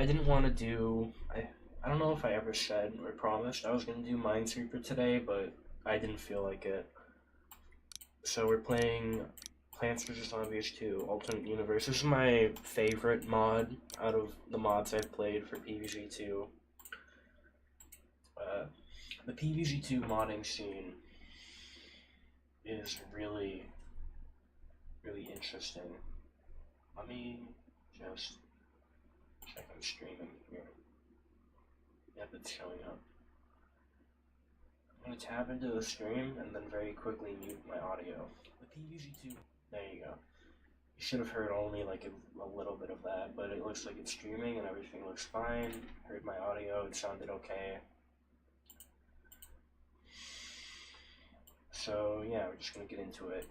I didn't want to do. I don't know if I ever said or promised I was gonna do Minesweeper today, but I didn't feel like it. So we're playing Plants vs Zombies 2 Alternate Universe. This is my favorite mod out of the mods I've played for PvZ2. The PvZ2 modding scene is really interesting. Let me just check I'm streaming here. Yep, it's showing up. I'm going to tab into the stream and then very quickly mute my audio. The PvZ2, there you go. You should have heard only like a little bit of that, but it looks like it's streaming and everything looks fine. Heard my audio, it sounded okay. So yeah, we're just going to get into it.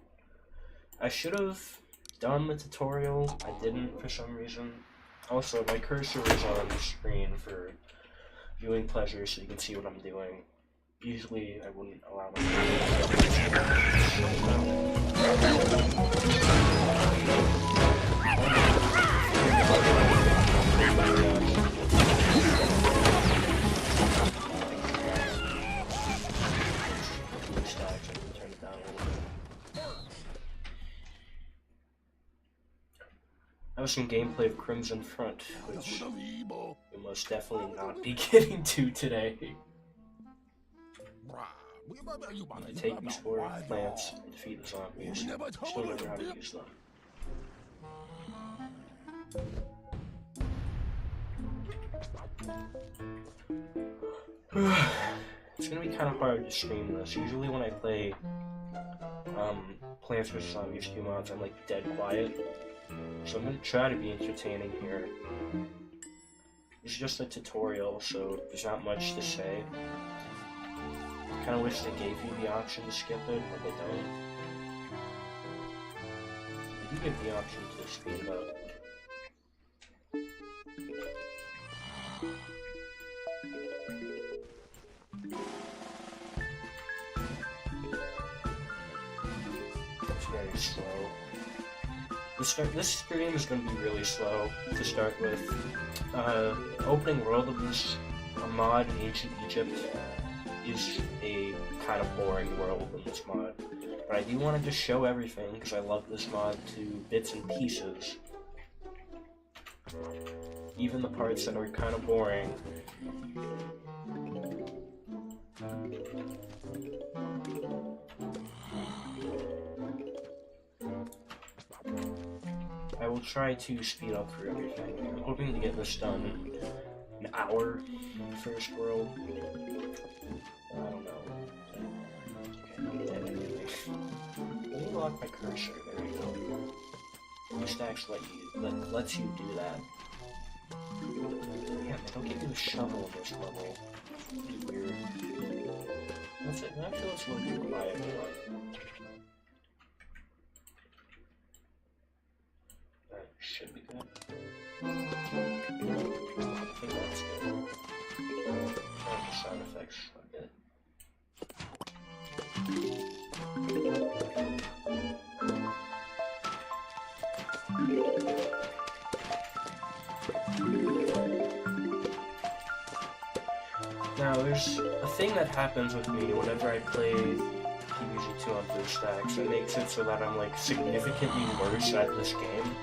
I should have done the tutorial, I didn't for some reason. Also, my cursor is on the screen for viewing pleasure so you can see what I'm doing. Usually I wouldn't allow I have some gameplay of Crimson Front, which we'll most definitely not be getting to today. I take these 4 plants and defeat the zombies. Still remember how to use them. It's gonna be kind of hard to stream this. Usually when I play Plants vs Zombies 2 mods, I'm like dead quiet. So I'm gonna try to be entertaining here. It's just a tutorial, so there's not much to say. I kinda wish they gave you the option to skip it, but they don't. They do give the option to speed it up. It's very slow. This stream is going to be really slow to start with. Opening world of this mod in Ancient Egypt is a kind of boring world in this mod. But I do want to just show everything because I love this mod to bits and pieces. Even the parts that are kind of boring. I will try to speed up for everything. I'm hoping to get this done in an hour in the first world. I don't know. Okay, not dead. Let me lock my cursor. There we go. New stacks lets you do that. Yeah, they don't give you a shovel in this level. It's weird. That's it. Actually, let's look at quiet. Should be good. I think that's good. Try the sound effects a bit. Now, there's a thing that happens with me whenever I play PvZ2 on BlueStacks that makes it so that I'm like significantly worse at this game.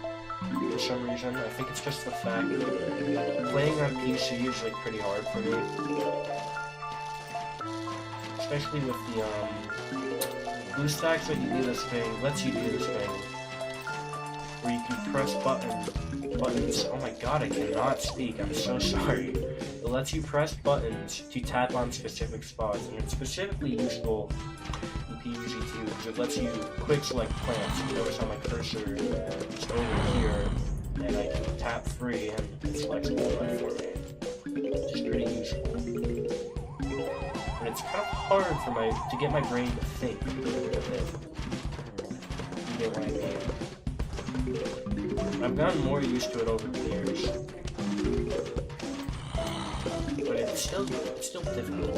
For some reason, I think it's just the fact that playing on PC is like pretty hard for me. Especially with the BlueStacks that you do this thing, lets you do this thing where you can press buttons. Oh my god, I cannot speak, I'm so sorry. It lets you press buttons to tap on specific spots, and it's specifically useful in PvZ2 because it lets you quick select plants. You notice how my cursor is over here, and I can tap free and it selects all that for me, which is pretty useful. But it's kind of hard for to get my brain to think a bit. You get what I mean? I've gotten more used to it over the years, but it's still difficult.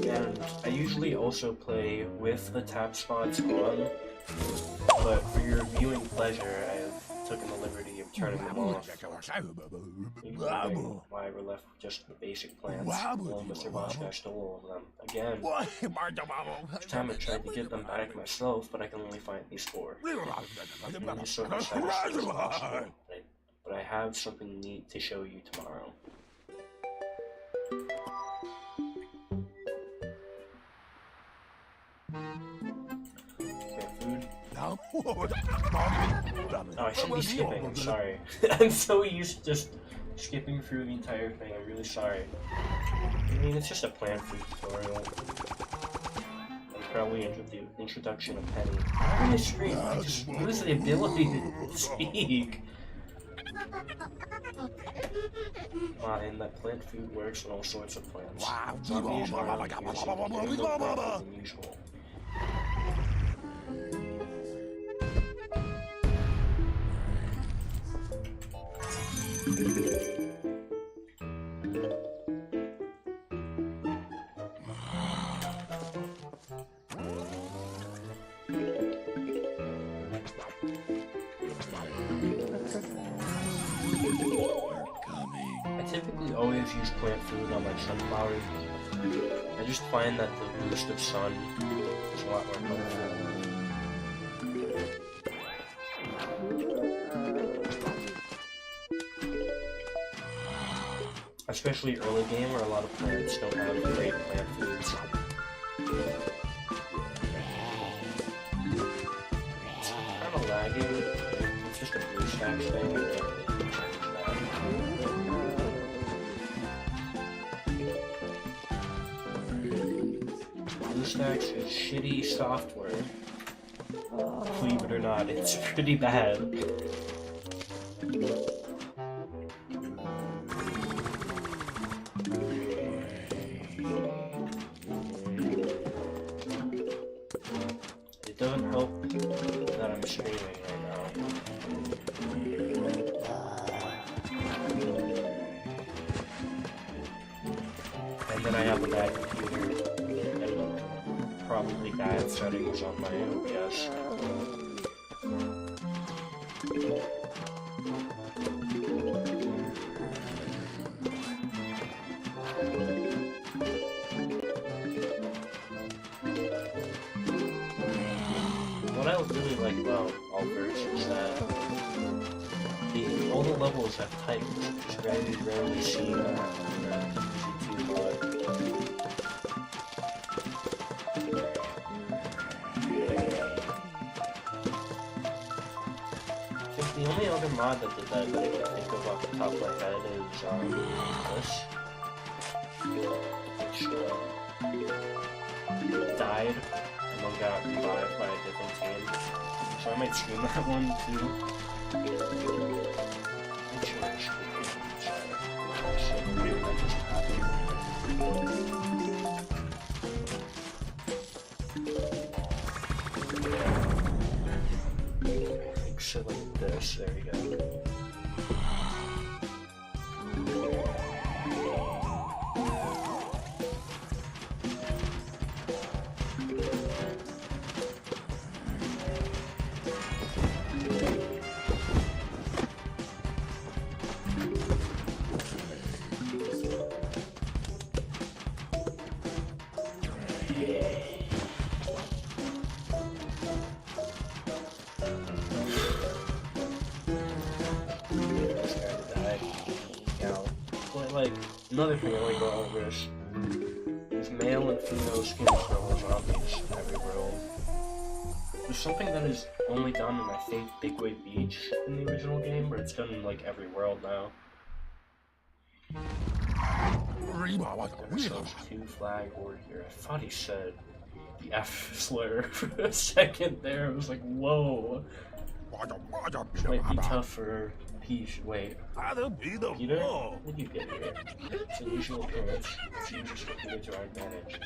And usually also play with the tap spots on, but for your viewing pleasure, I have taken the liberty of turning them off. Why we're left with just the basic plants. Well, Mr. Boschka stole all of them. Again. Each time I tried to get them back myself, but I can only find these 4. I'm just sort of satisfied as possible, but I have something neat to show you tomorrow. Oh, I should be skipping, I'm sorry. I'm so used to just skipping through the entire thing, I'm really sorry. I mean, it's just a plant food tutorial. And probably the introduction of Penny. On the screen, I just lose the ability to speak. And that plant food works on all sorts of plants. Zombies are more than usual. I typically always use plant food on my sunflowers. I just find that the boost of sun is a lot more colorful. Especially early game where a lot of plants don't have great plant foods. It's kind of lagging. It's just a blue stack thing. I can't really change that. BlueStacks is shitty software. Believe it or not, it's pretty bad. It doesn't help that I'm streaming right now. And then I have a bad computer and probably bad settings on my OBS. What I really like about UniverZ is that all the levels have titles, which is very rarely seen on YouTube mod. I think the only other mod that did that I can think of off the top of my head is which died. And one got revived by a different team. So I might stream that one too. I'm sure I should like so like this, there we go. Like, another thing I like about UniverZ is male and female skins for all zombies in every world. There's something that is only done in, I think, Big Wave Beach in the original game, but it's done in, like, every world now. There's 2 flag warrior. I thought he said the F slur for a second there. I was like, whoa. Might be tough for Peach. Wait. Peter? What did you get here? It's unusual appearance. It's used to our advantage.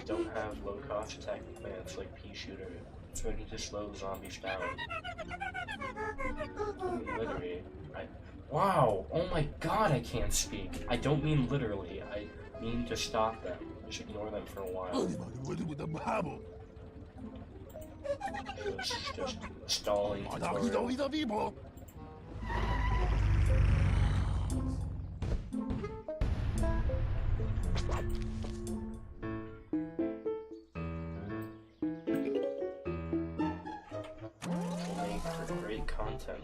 Don't have low-cost attacking plants like Pea Shooter. It's ready to slow zombies down. Literally. Wow! Oh my god, I can't speak. I don't mean literally. I mean to stop them. Just ignore them for a while. This is just a stalling tutorial. Make for great content.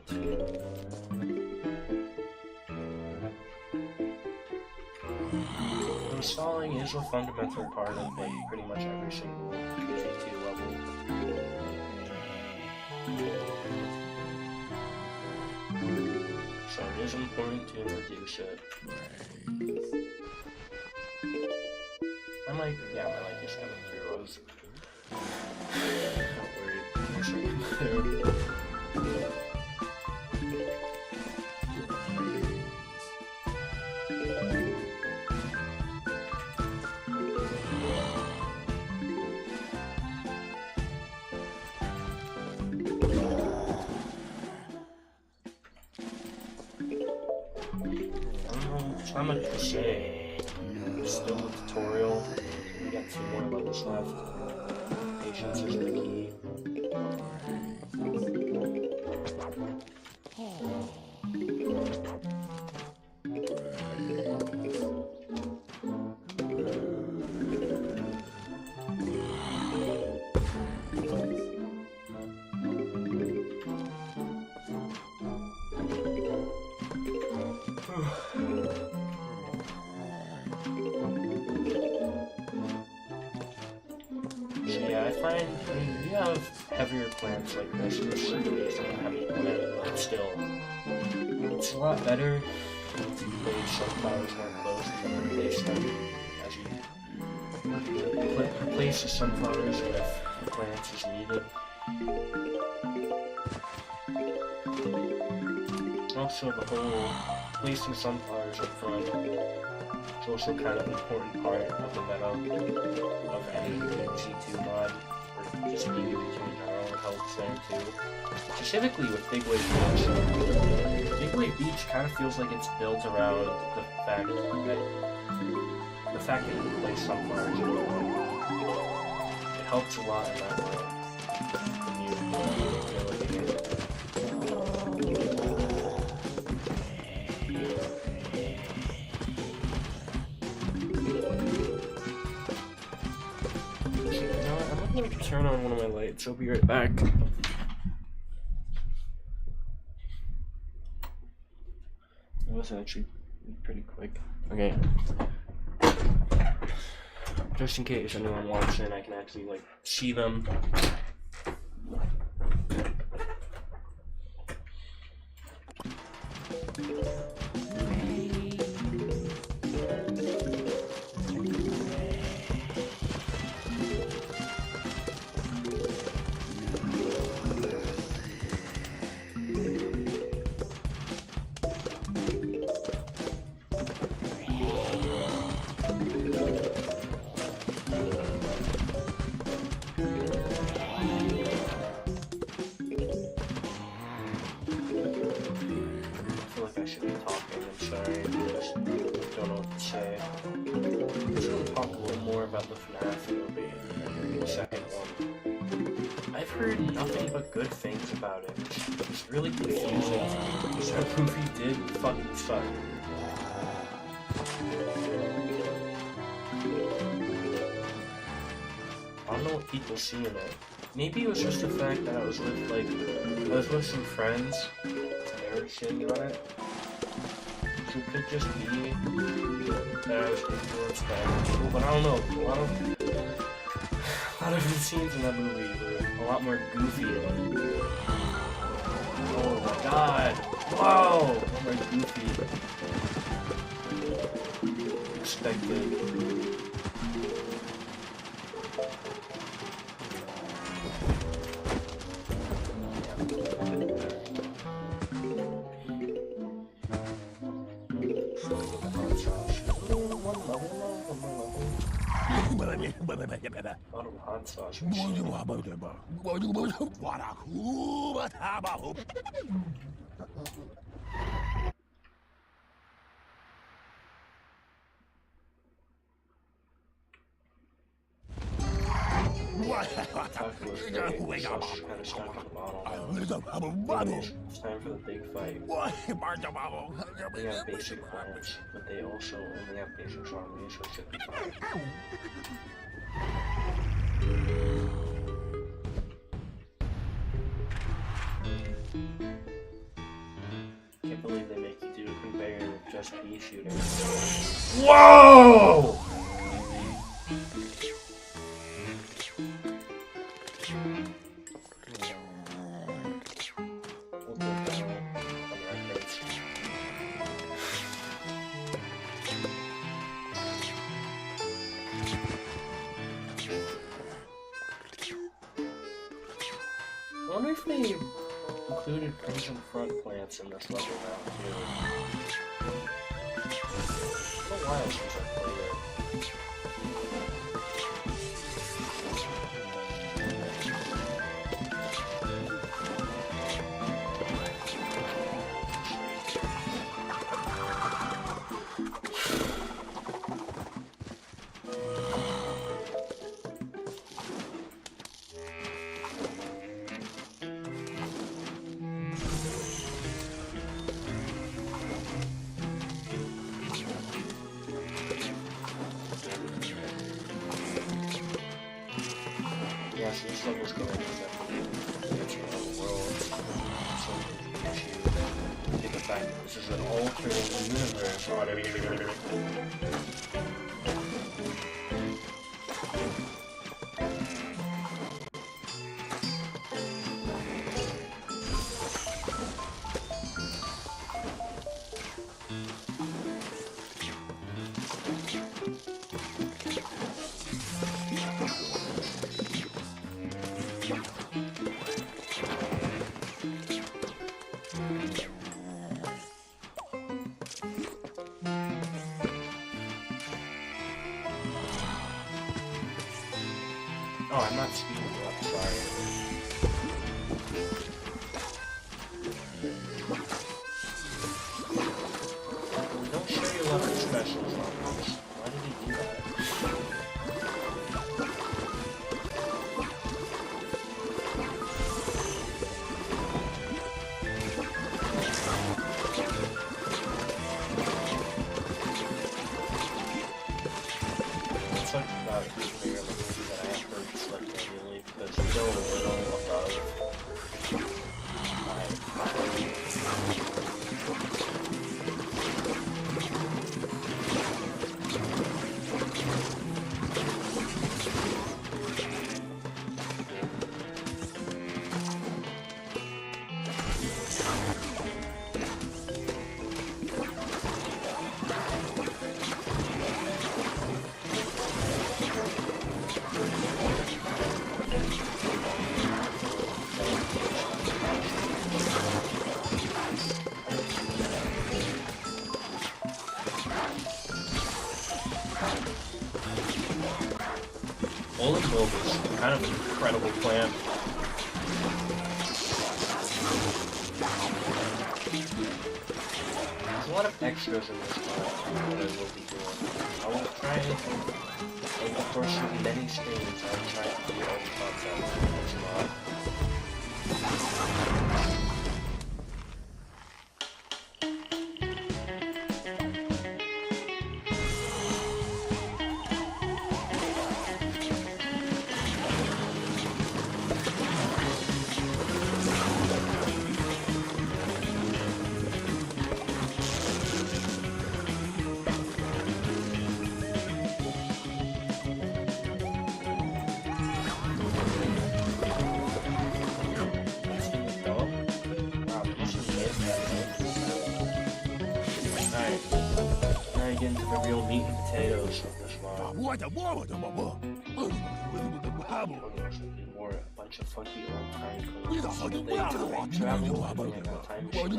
Stalling is a fundamental part of like pretty much every single GT level. So it is important to introduce it. I might just kind of heroes. Not worried. Not much to say. Still the tutorial. We got 2 more levels left. Patience is the key. You have heavier plants like this, and this is a heavy plant, but still, it's a lot better to place sunflowers more close than replace them as you replace the sunflowers with plants as needed. Also, the whole placing sunflowers up front is also kind of an important part of the meta of any G2 mod. Just being able to general helps there too. Specifically with Big Wave Beach. Big Wave Beach kind of feels like it's built around the fact that you can place sunflowers in the one. It helps a lot in that way. When you're looking at it. I'm gonna turn on one of my lights. I'll be right back. That was actually pretty quick. Okay. Just in case anyone walks in, I can actually like see them. I've heard nothing but good things about it. It's really confusing. That movie did fucking suck. I don't know what people see in it. Maybe it was just the fact that I was with some friends and they were shitting on it. So it could just be that I was influenced by other people, but I don't know. A lot of the scenes in that movie were a lot more goofy and oh my god! Wow! Oh my goofy. Expected. Bottle hot sauce. Taco was great. The sauce is kind of stuck in the bottle. It's time for the big fight. They have basic plants, but they also only have basic zombies, so it should be fine. Can't believe they make you do a conveyor with just pea shooting. Whoa! I wonder if they included Crimson Front plants in this level now, too. It's been a while since I played it. Yeah, so this level's going to be the world. So take it back. This is an alternate universe. Oh, I'm not speeding up, sorry. Don't share your love for specials on this. Why did he do that? It's like about it. Because no little above All in all, is kind of an incredible plan. There's a lot of extras in this mod that I will be doing. I will try, and of course with many streams, I will try to do all the content in this mod. Into the real meat and potatoes of this mod. More a bunch of funky old time clothes. They travel and they have a time machine.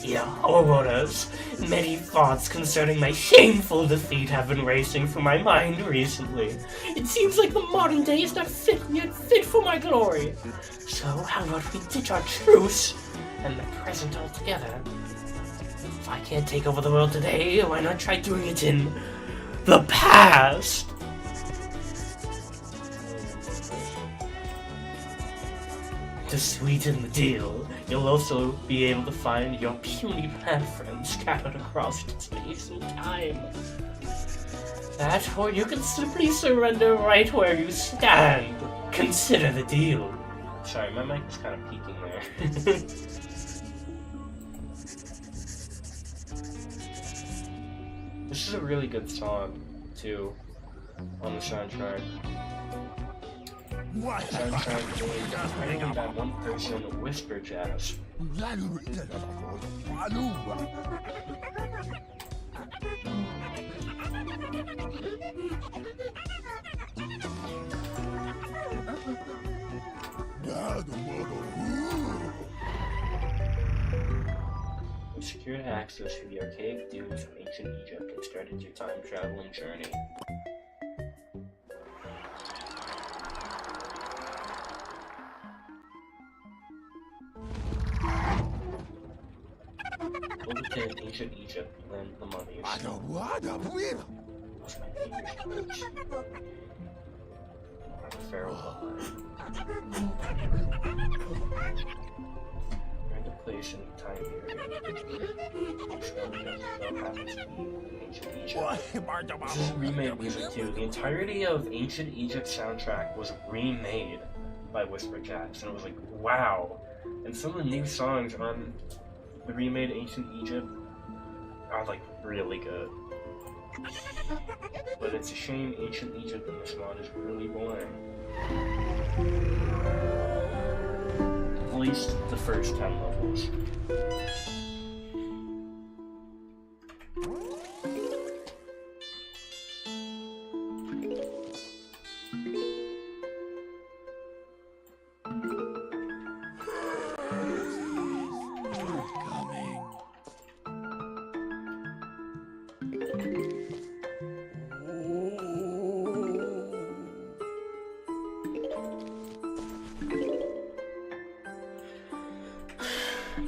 Yeah, horrors. Many thoughts concerning my shameful defeat have been racing through my mind recently. It seems like the modern day is not fit yet fit for my glory. So how about we ditch our truce and the present altogether? If I can't take over the world today, why not try doing it in the past? To sweeten the deal, you'll also be able to find your puny plant friends scattered across space and time. That, or you can simply surrender right where you stand. Consider the deal. Sorry, my mic was kind of peeking there. This is a really good song, too, on the soundtrack. Soundtrack joined by one person, UniverZ. You secured access to the archaic dunes of ancient Egypt and started your time-traveling journey. Overcame ancient Egypt, land the mummies. What's my neighbor's coach? I'm a pharaoh. You're in the place in the time period. Which one happens to be ancient Egypt? This is remade music too. The entirety of Ancient Egypt soundtrack was remade by UniverZ, and it was like, wow. And some of the new songs on the remade Ancient Egypt are like really good. But it's a shame Ancient Egypt in this mod is really boring. At least the first 10 levels.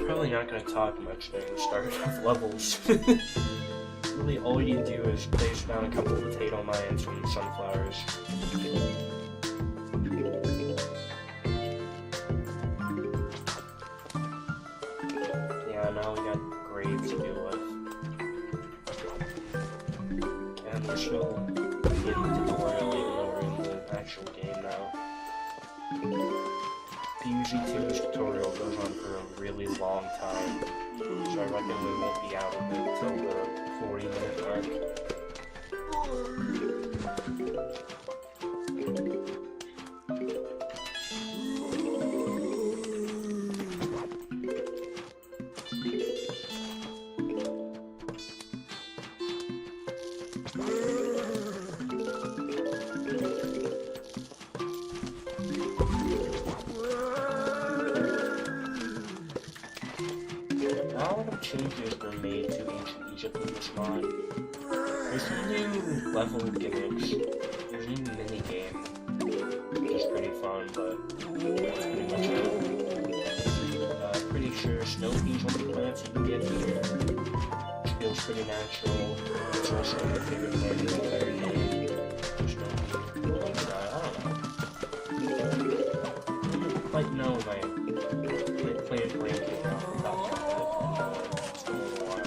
Probably not going to talk much during the start of levels. Really, all you do is place down a couple of potato mines and sunflowers. Yeah, now we got grades to deal with. And we're still in the tutorial even though we're in the actual game now. PUG2's tutorial goes on for a really long time, so I reckon we won't be out of it till the 40-minute mark. A lot of changes were made to Ancient Egypt in this mod. There's some new level gimmicks, there's a new mini-game, which is pretty fun, but that's pretty much it. Pretty sure snow peas on the plants you can get here. It feels pretty natural. It's also my favorite part of the entire game. Just I don't know. You might know if I played Blanket now from it's been a little while.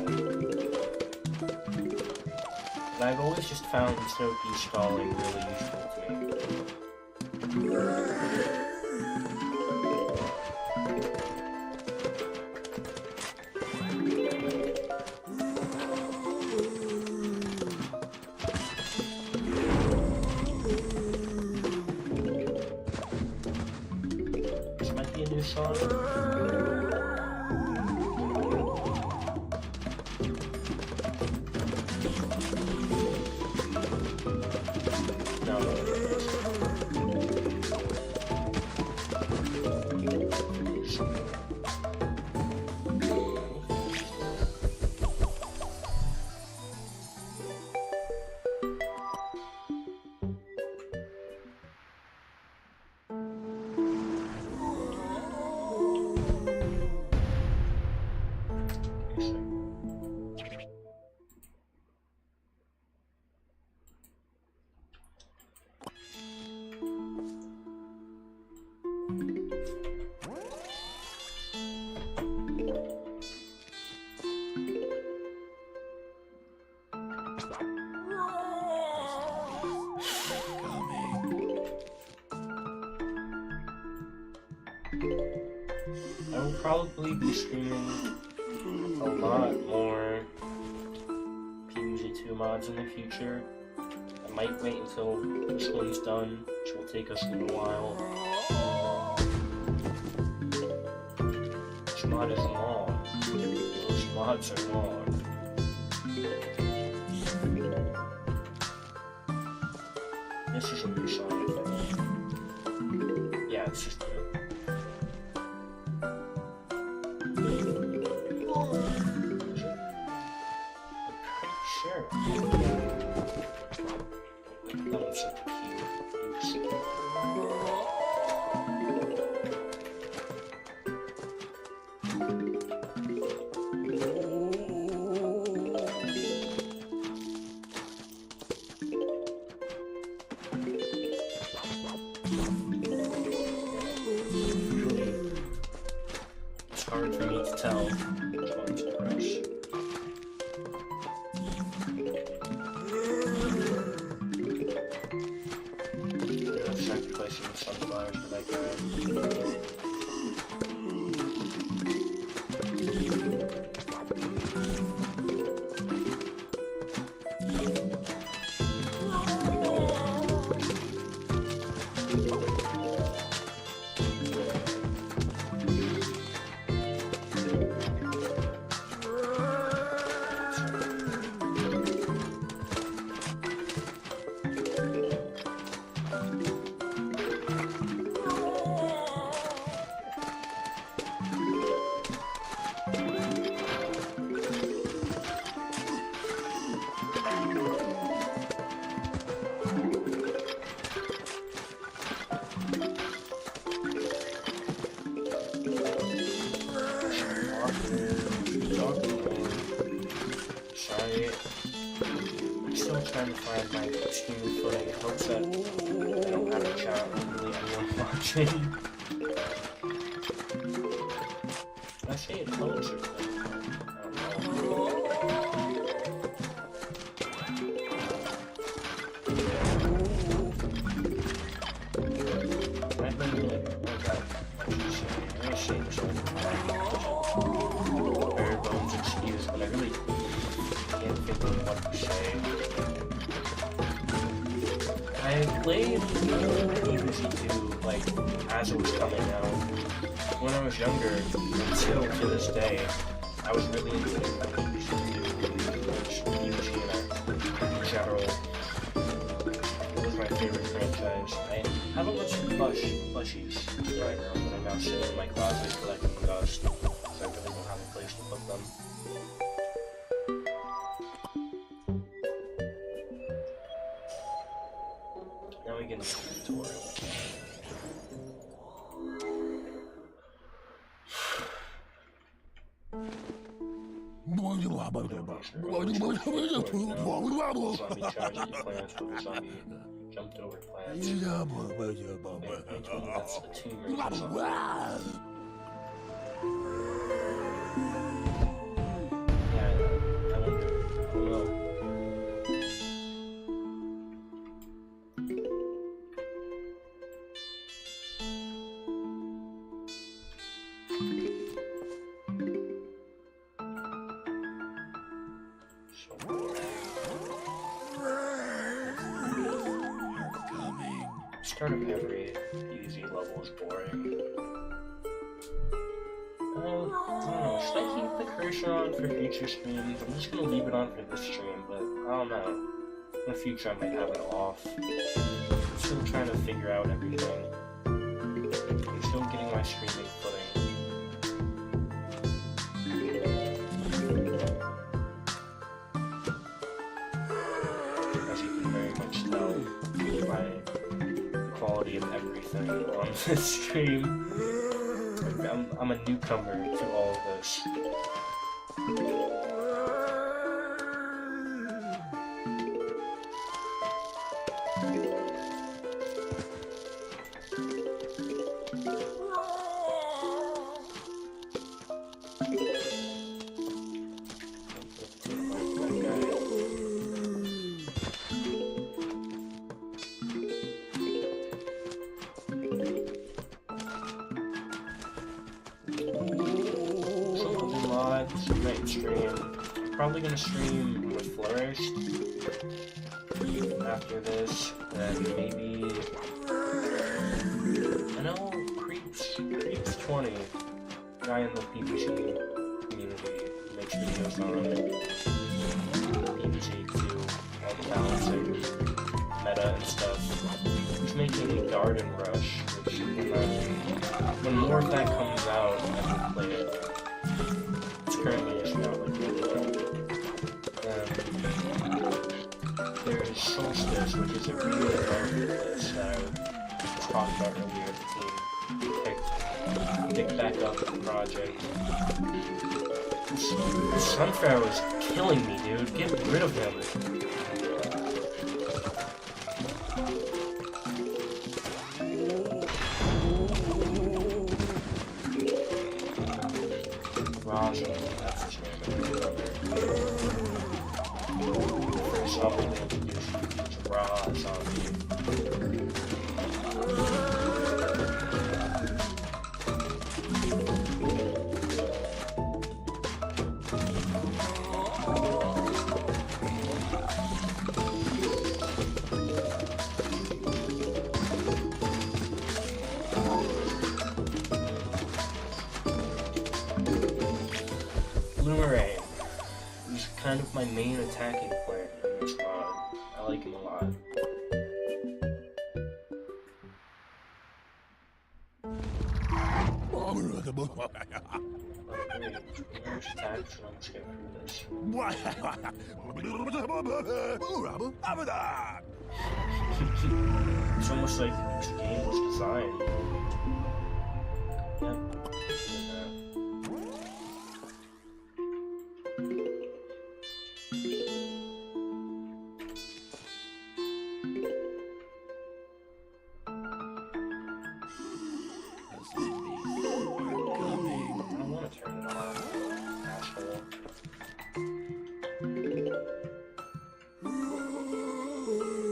But I've always just found snow pea stalling really useful to me. This might be a new song. I will probably be streaming a lot more PvZ2 mods in the future. I might wait until this one's done, which will take us a little while. This mod is long. Those mods are long. This is a new song, I think. Yeah, it's just new. Sure. That one's so cute. It's hard for me to tell which one to press. Sacrificing the sunflowers for that guy. I'm still trying to find my team footing. It helps that I don't have a chat with really anyone watching. Did I say it helps or something? I don't know. I've been like, I'm gonna say this one. Bare bones excuse, but I really can't think of what to say. I played UniverZ2 like as it was coming out. When I was younger, until to this day, I was really into UniverZ2, which UniverZ in general. It was my favorite franchise. I have a bunch of plushies right now, but I'm now sitting in my closet collecting dust, so I really don't have a place to put them. Now we get into the tutorial. Zombie jumped over plants. I told you that's the tumor. Yeah, I wonder. I don't know. Start of every easy level is boring. I don't know, should I keep the cursor on for future streams? I'm just gonna leave it on for this stream, but I don't know. In the future I might have it off. I'm still trying to figure out everything. I'm still getting my streaming footing. As you can very much tell by quality of everything on this stream. I'm a newcomer to all of this. might stream. I'm probably gonna stream with Flourish after this, then maybe I know Creeps 20, guy in the PvG community, makes videos on PvG too, all the balancing, meta and stuff. He's making Garden Rush, which when more of that comes out, I will play it. It's currently issued out like there's Solstice, which is a really development list that I was talking about earlier. The team picked back up the project. This Sunflower is killing me, dude. Get rid of him. Raza, that's his name. First up, they introduced Raza. Boomerang. He's kind of my main attacking player in this mod. I like him a lot. Attack, so I'm just gonna do this. It's almost like this game was designed. Yep.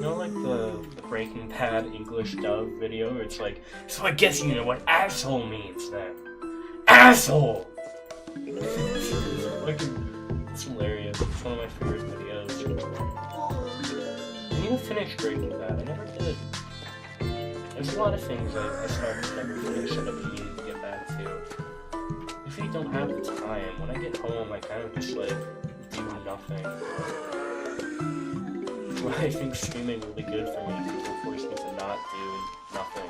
Like the Breaking Bad English dub video, where it's like, so I guess you know what asshole means then. Asshole! It's hilarious. It's one of my favorite videos. I need to finish Breaking Bad. I never did. There's a lot of things I started to never finish that I need to get back to. If you don't have the time, when I get home, I kind of just like do nothing. I think streaming really good for me because it forces me to not do nothing.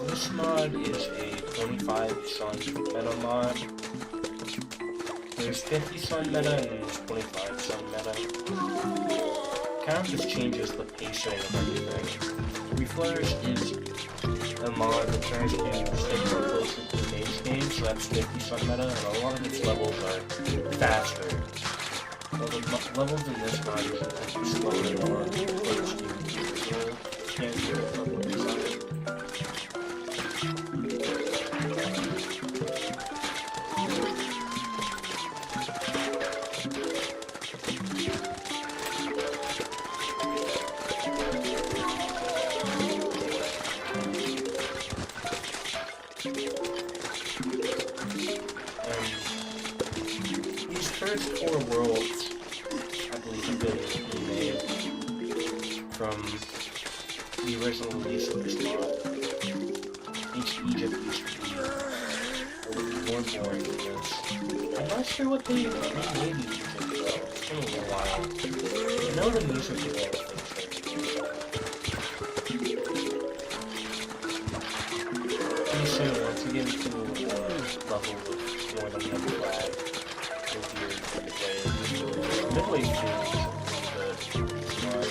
This mod is a 25 sun meta mod. There's 50 sun meta and there's 25 sun meta. Kind of just changes the pacing of everything. Reflourish is a mod that tries to stay more closer to the base game, so that's 50 sun meta, and a lot of its levels are faster. Well, the levels in this mod are slower on Reflourish games, so you can't do it level design. These first 4 worlds, I believe, have been remade from the original release of this mod. Egypt used to be more boring than this. I'm not sure what they remade Egypt though. It's been a little while. I know the music is all things. Pretty soon, once we get into a level with more than one flag, we'll be able to play it. Midway through is smart.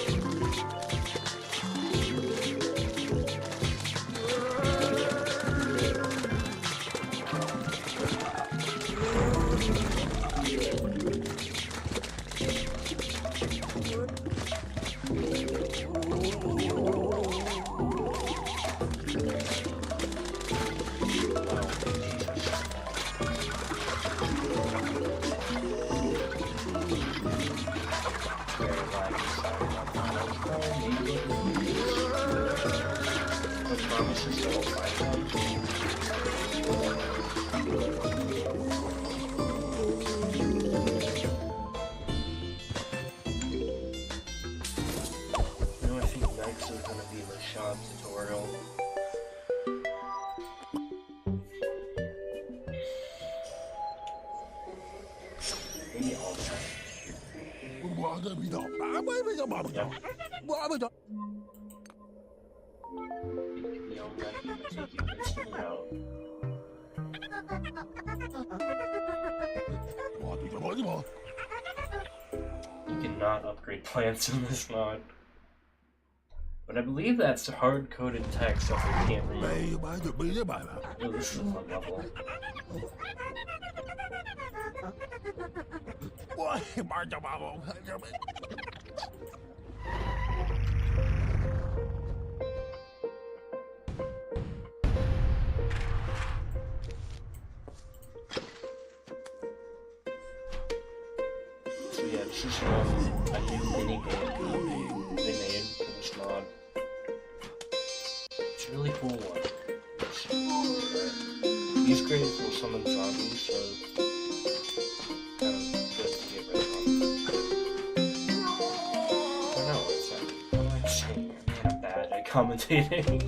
Tutorial. Maybe all that. Yep. You cannot upgrade plants in this mod. But I believe that's hard-coded text that we can't read. Oh, this is a fun level. So yeah, this is a new mini-game they made for this mod. It's a really cool one. These crates will summon zombies, so kind of good to get rid of them. I don't know, what am I saying? Man, I'm bad at commentating.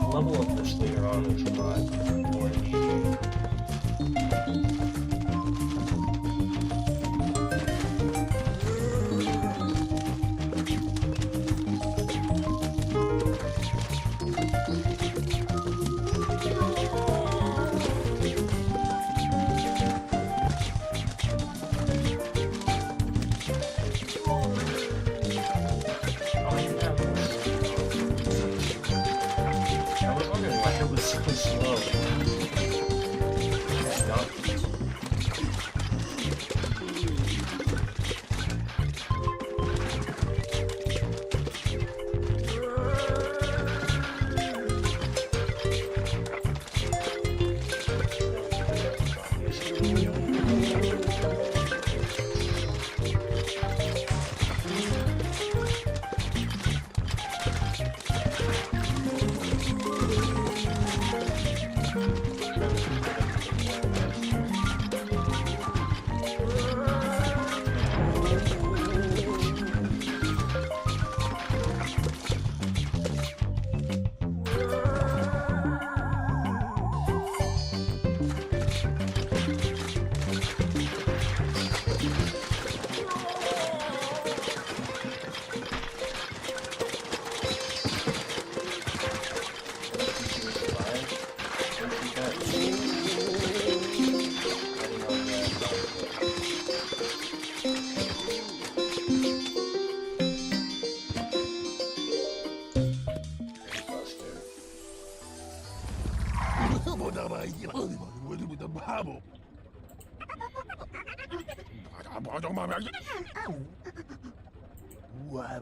Level of this later on is not more engaging. So slow. Why?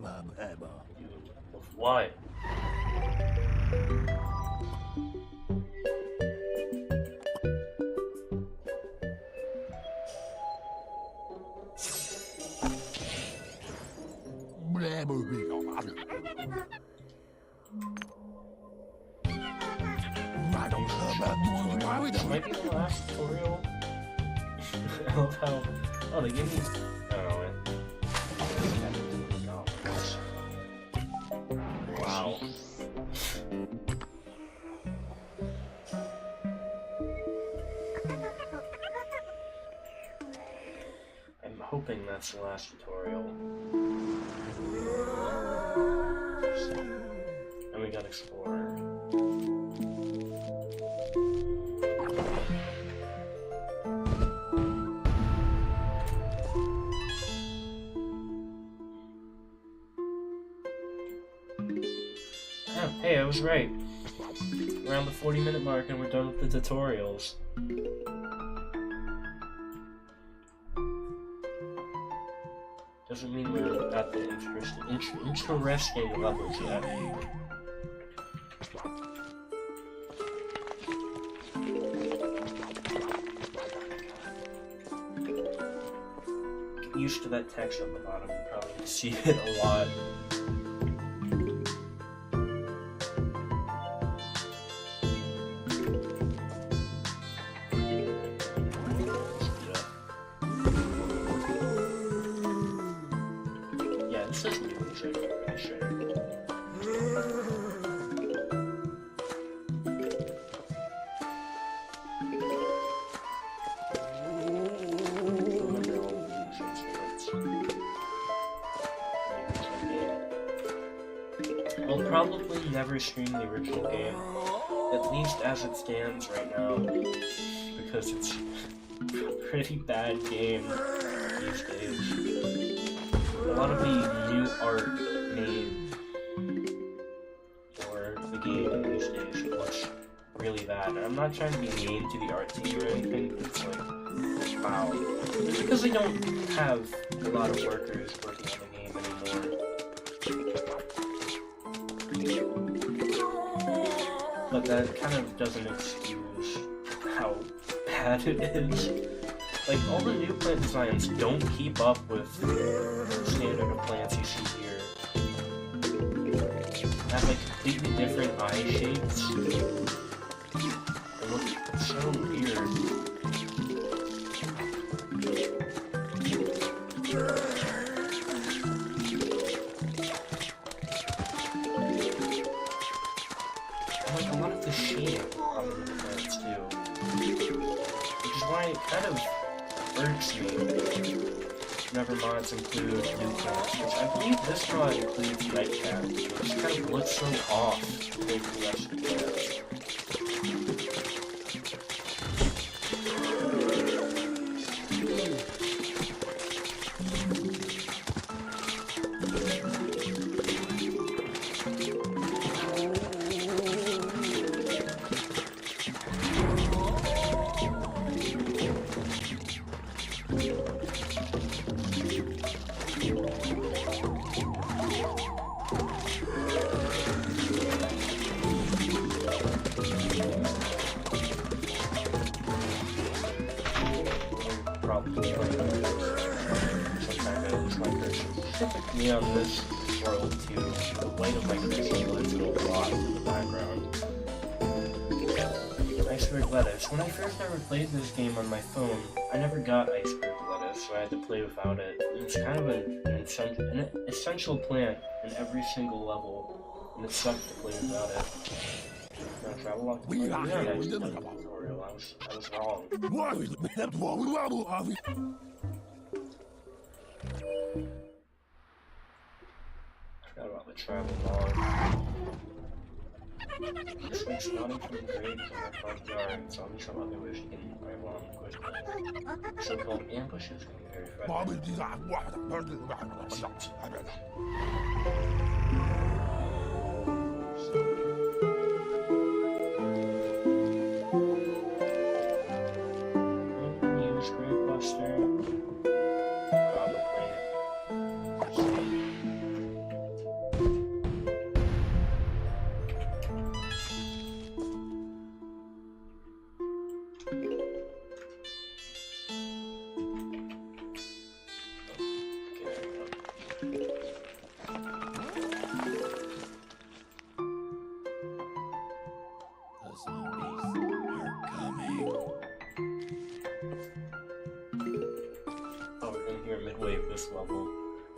This might be the last tutorial. I love how... Oh, they gave me... Oh, wow. I'm hoping that's the last tutorial. And we got Explorer. Oh, hey, I was right. Around the 40-minute mark and we're done with the tutorials. Doesn't mean we're at the interesting levels yet. Get used to that text on the bottom, you probably see it a lot. I'll probably never stream the original game, at least as it stands right now, because it's a pretty bad game these days. A lot of the new art made for the game these days looks really bad. I'm not trying to be mean to the art team or anything, but it's like, wow. It's because they don't have a lot of workers working on the game anymore. But that kind of doesn't excuse how bad it is. Like, all the new plant designs don't keep up with the standard of plants you see here. They have, like, completely different eye shapes. They look so weird. Like, a lot of the shape on the plants, too. Which is why it kind of irks me whenever mods include new plants, which I believe this mod includes nightcap, which kind of looks so off compared to the rest of the plants. Me on this world too. The light of my crystal lets it a lot in the background. Iceberg lettuce. When I first ever played this game on my phone, I never got iceberg lettuce, so I had to play without it. It's kind of an essential plant in every single level, and it sucked to play without it. Gonna travel off the tutorial. I was wrong. Forgot about the travel log. This makes spawning from the graves in the front yard, so I'll be some other ways you can drive along quickly. So-called ambushes can be very frightening. Use Grave Buster. Probably.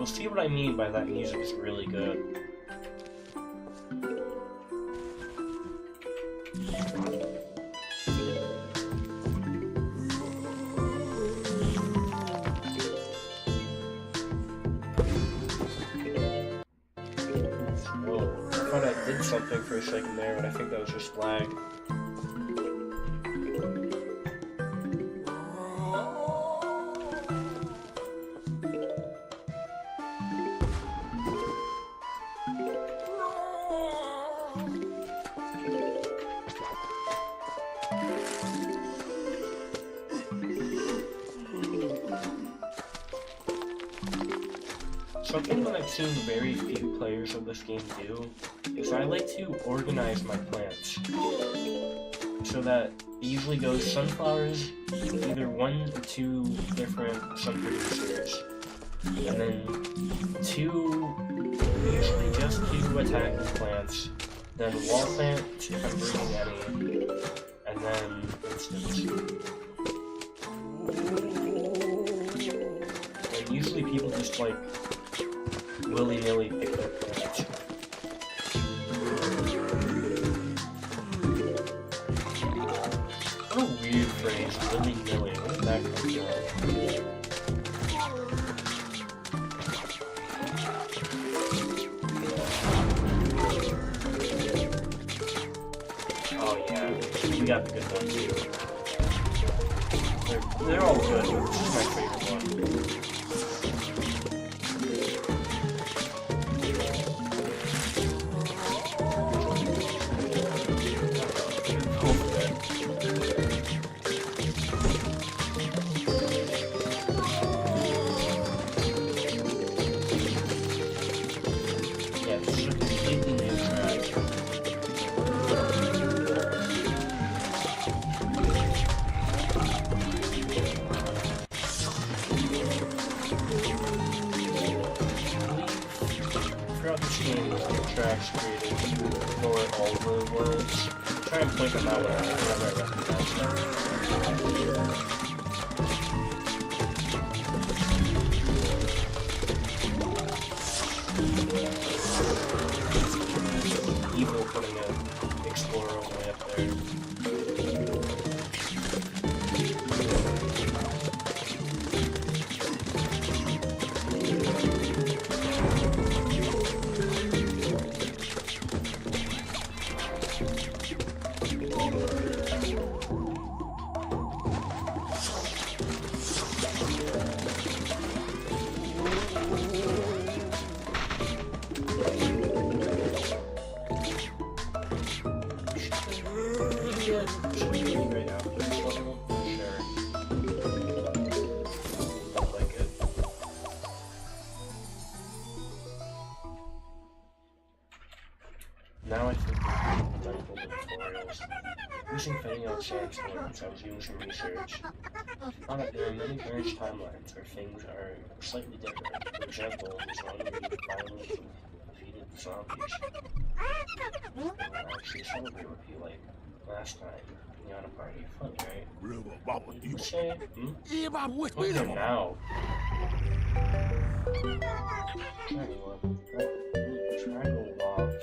see what I mean by that music is really good. Whoa, I thought I did something for a second there, but I think that was just lag. Something that I've seen very few players of this game do is I like to organize my plants so that it usually goes sunflowers, either 1 or 2 different sun producers, and then 2, usually just 2 attacking plants, then wall plant if I'm breeding any, and then instance. And usually people just like willy-nilly pick their plants. What a weird phrase, willy-nilly. Where did that come from? Oh yeah, we got the good ones too. They're all good, but this is my favorite one. Tracks created for all the worlds. Try and point them out whenever I recognize them. Evil putting an explorer all the way up there. Now I think we're done with tutorials. Using fading out sandstorms, I was doing some research. I found that there are many branch timelines where things are slightly different. For example, there's one where you finally defeated the zombies. And we'll actually celebrate with you like last time. On a party. Fun, right? You say, okay, now. Triangle loft.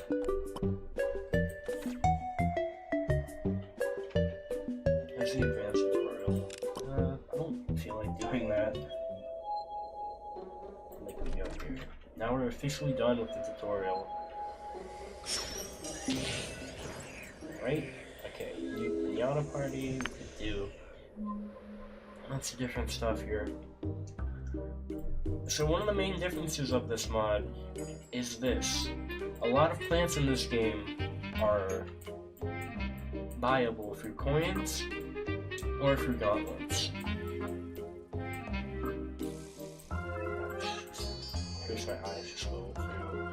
There's the advanced tutorial. I don't feel like doing that. Like we go here. Now we're officially done with the tutorial. Right? Okay, Yada party, could do lots of different stuff here. So one of the main differences of this mod is this. A lot of plants in this game are buyable through coins or through gauntlets. Here's my eyes just go through.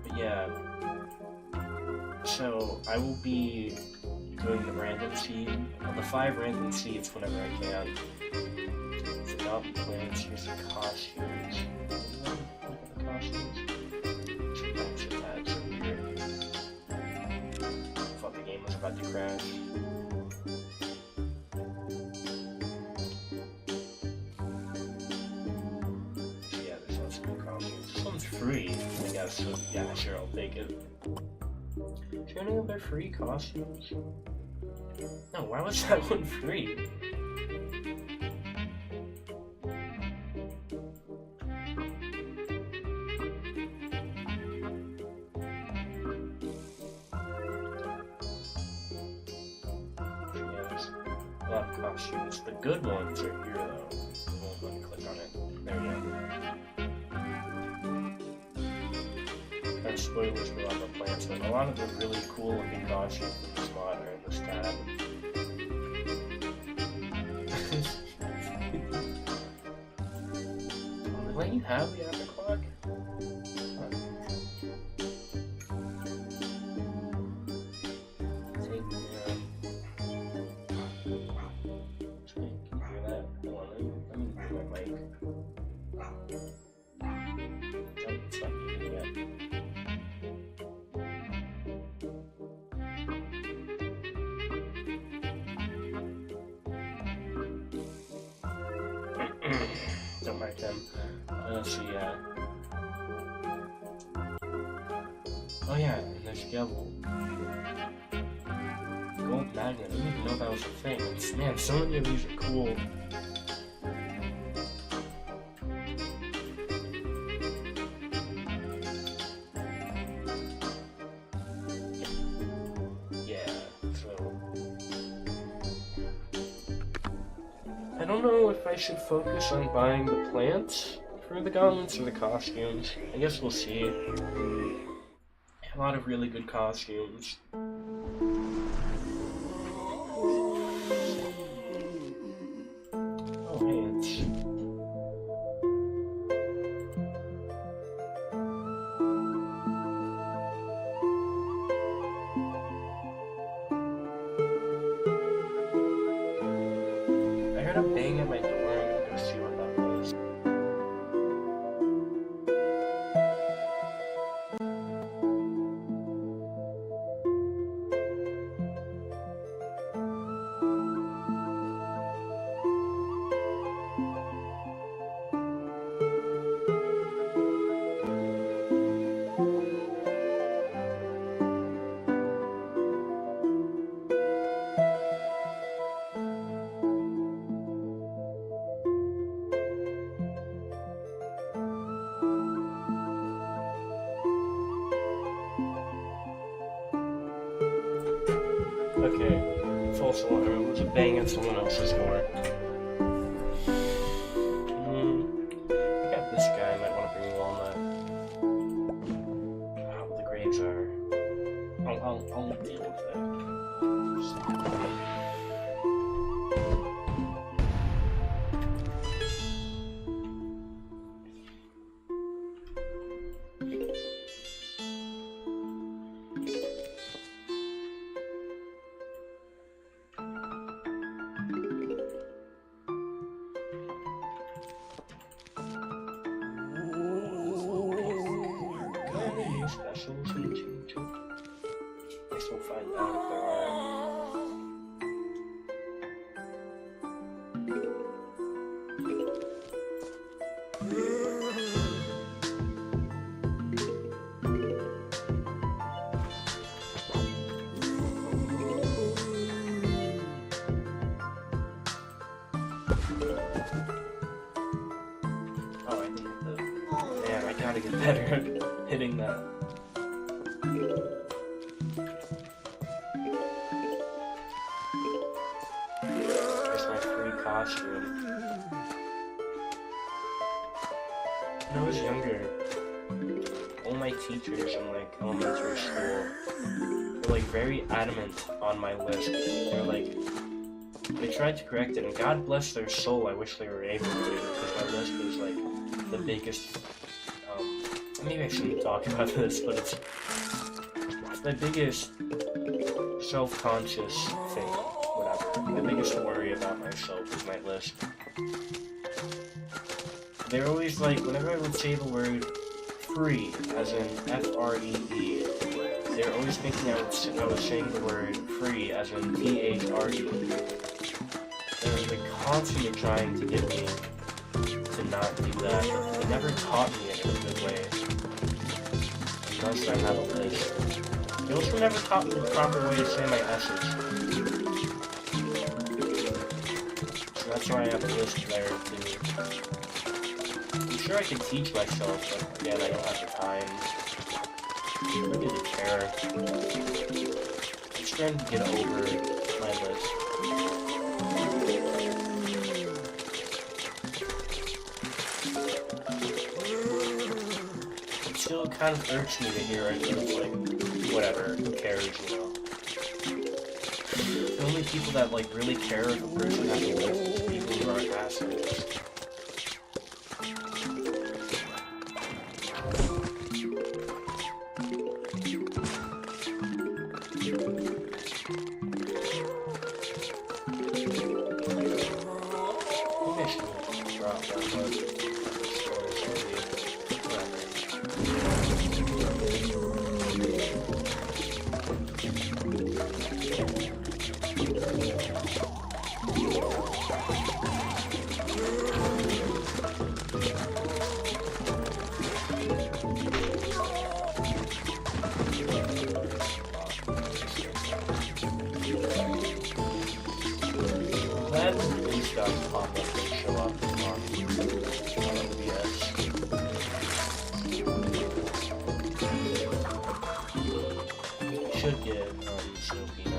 But yeah. So I will be doing the random seed, the 5 random seeds whenever I can. It's about the plants, here's the costumes. Look at the costumes. Sometimes it adds so weird. I thought the game was about to crash. So yeah, there's lots of new costumes. free, I guess. So yeah, sure, I'll take it. Is there any other free costumes? No, why was that one free? Yes, a lot of costumes. The good ones are here though. Let me click on it. There we go. Kind of spoilers for a lot of the plants, but a lot of the really cool looking costumes in this mod are in this tab. Let you have the after clock? Don't mind them. Let's see, oh yeah, and there's Yellow. Gold Magnet, I didn't even know that was a thing. Man, so many of these are cool. I don't know if I should focus on buying the plants for the gauntlets or the costumes. I guess we'll see. A lot of really good costumes. Oh, hey, it's... I heard a bang at my door. I'm gonna go see what that was. Okay, false alarm. It was a bang at someone else's door. I got this guy. I might want to bring Walnut. Wow, the grades are. I'll deal with it. Specials in the future. I guess we'll find out if there are. Oh, I didn't hit the... Man, I gotta get better at hitting that. There's my free costume. When I was younger, all my teachers in like elementary school were like very adamant on my list. They were like, they tried to correct it, and God bless their soul, I wish they were able to, because my list was like the biggest, maybe I shouldn't talk about this, but it's the biggest self-conscious thing, whatever. The biggest worry about myself is my list. They're always like, whenever I would say the word free, as in F-R-E-E, they're always thinking I was saying the word free, as in P-H-R-E. They were like constantly trying to get me to not do that. They never taught me in a good way. unless I have a list. You also never taught me the proper way to say my S's. So that's why I have a list there too. I'm sure I could teach myself, but again, I don't have the time. I don't really care. I'm just trying to get over my list. It still kind of irks me to hear it, but it's like, whatever, who cares, you know? The only people that, like, really care if a person has a list is people who are assholes. Should get Snoopy now.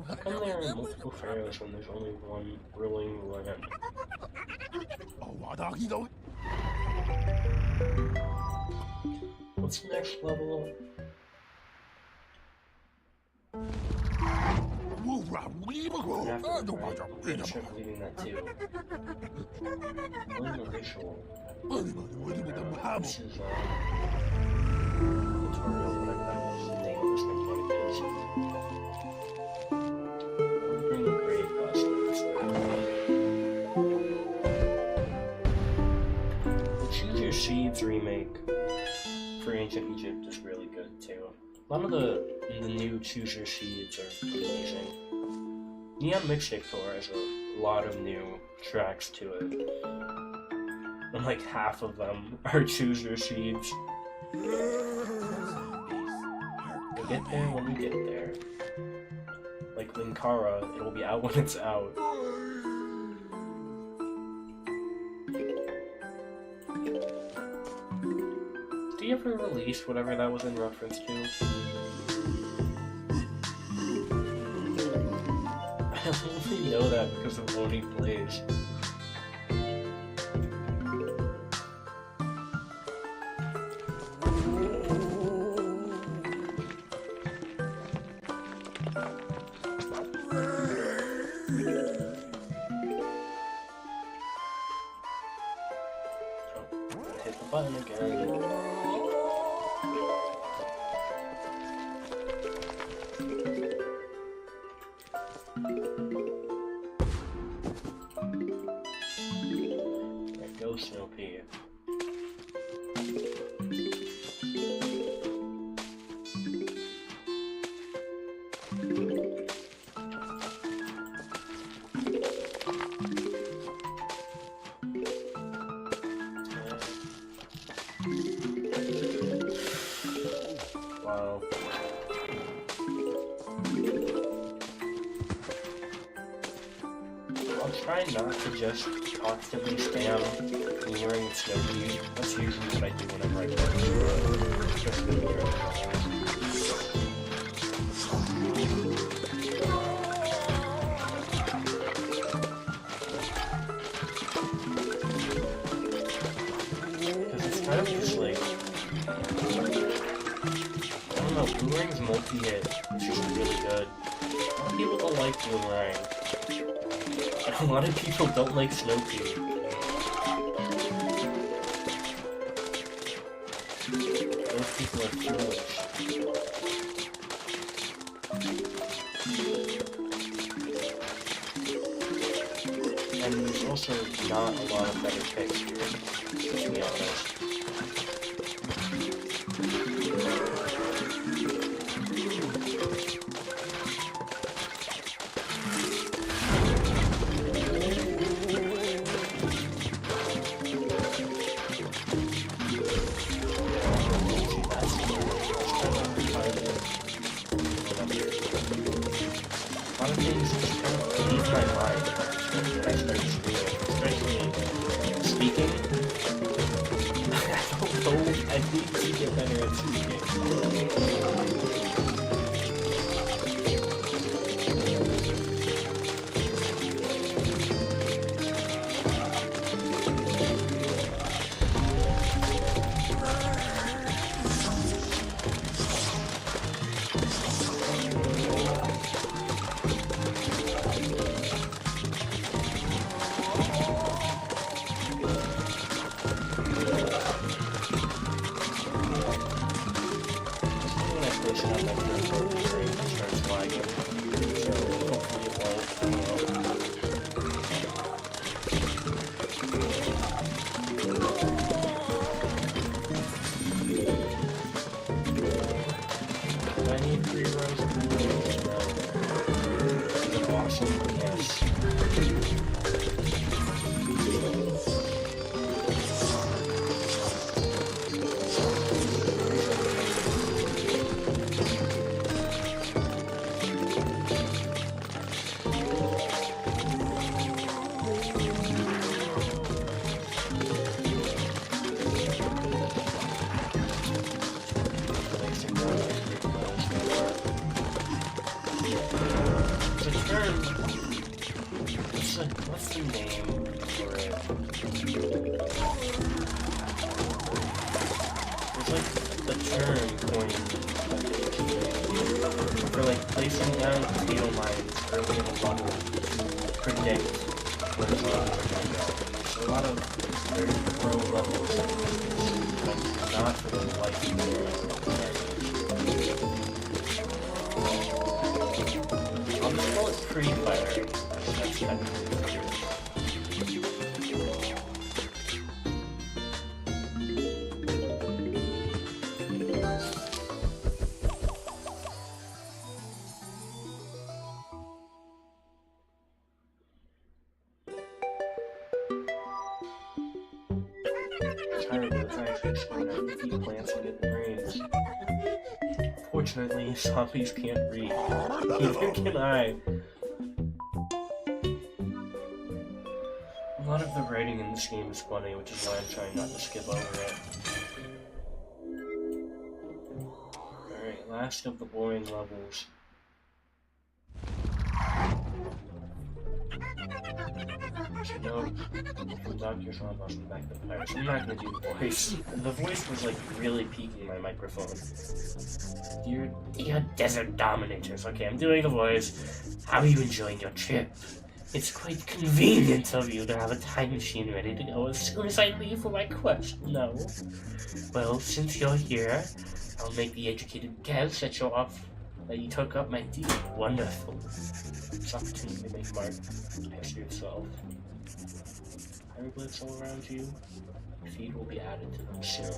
How come there are multiple pharaohs when there's only one ruling land? What's the next level? I'm sure I'm leaving that too. Learn the ritual. This is tutorial, whatever that was, the name of this mechanic is. Bring the grave lessons. The Choose Your Seeds remake for Ancient Egypt is really good too. A lot of the new Choose Your Seeds are amazing. Neon Mixtape Tour has a lot of new tracks to it. And like half of them are Choose Your Seeds. We'll get there when we get there. Like Linkara, it'll be out when it's out. Did he ever release whatever that was in reference to? I only know that because of Oni Plays. Hit the button again. There goes Snoopy. Wow. I'll try not to just constantly spam Boomerang Snoopy. That's usually what I do whenever I play. Just Boomerang. Because it's kind of just like, I don't know, Boomerang's multi-hit is just really good. A lot of people don't like Boomerang. And a lot of people don't like Snoopy. Those people are foolish. And there's also not a lot of better picks here, to be honest. A lot of things just kind of leave my mind when I start streaming, especially speaking. I don't know, I need to get better at speaking. What's the name for it? There's like a term coined for like placing down potato mines early in the bundle to predict where the levels are going to go. There's a lot of very pro levels but not for the life of the I'll just call it pre-fire. That's kind of plants and get brains. Fortunately, zombies can't read. Neither can I. A lot of the writing in this game is funny, which is why I'm trying not to skip over it. Alright, last of the boring levels. No, from Dr. Sean Boston back to the Pirates. I'm not gonna do the voice. The voice was like really peaking my microphone. Dear desert dominators. Okay, I'm doing the voice. How are you enjoying your trip? It's quite convenient of you to have a time machine ready to go as soon as I leave for my quest. No. Well, since you're here, I'll make the educated guess that you took up my deal. Wonderful. This opportunity to make mark as yourself. Hieroglyphs all around you. Feet will be added to them soon.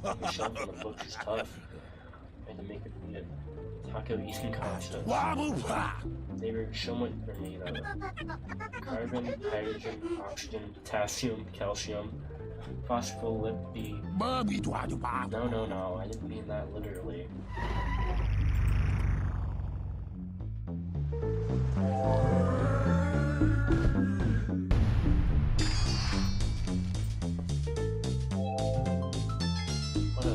The shelf in the books is tough. And to make it fit. Taco eating constants. They were shown what they're made of. Carbon, hydrogen, oxygen, potassium, calcium, phospholipid. No, I didn't mean that literally. What a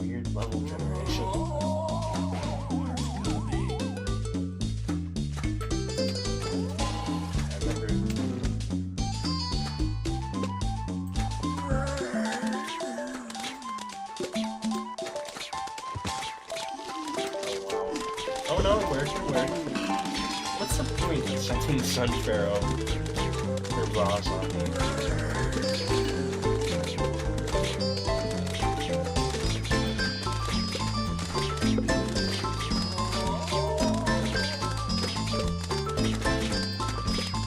weird level generation. Oh no, where? What's the point of setting Sun Pharaoh or Roz on me?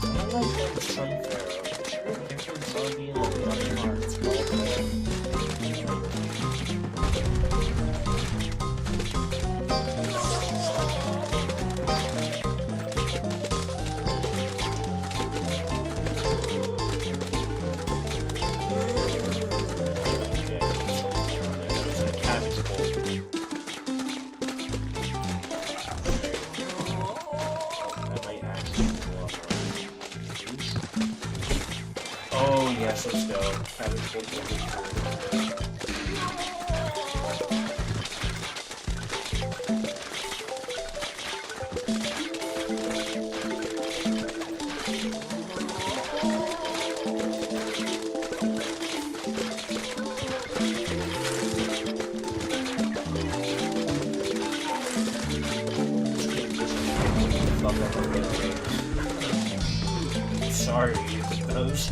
I don't like that Sun Pharaoh. It's a very different zombie in the other parts. Yes, let's go. Have it sorry if it does.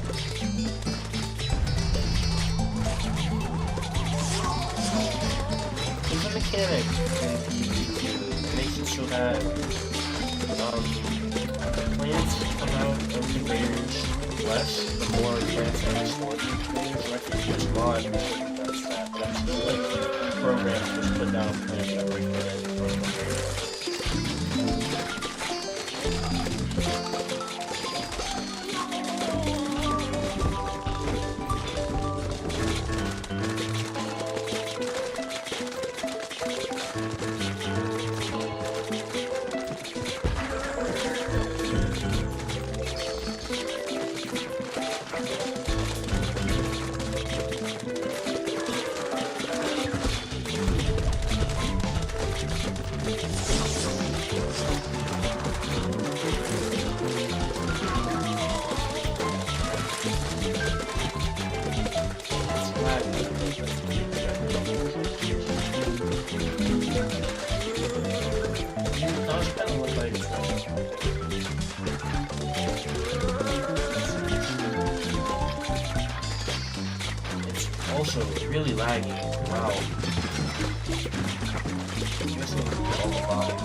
There's a mechanic in PvP that makes it so that plants come out of conveyors less the more plants are stored in conveyors. And I think this mod does that. That's like programs just put down plants that break down from conveyors. Also, really laggy. Wow. This looks all the bottom.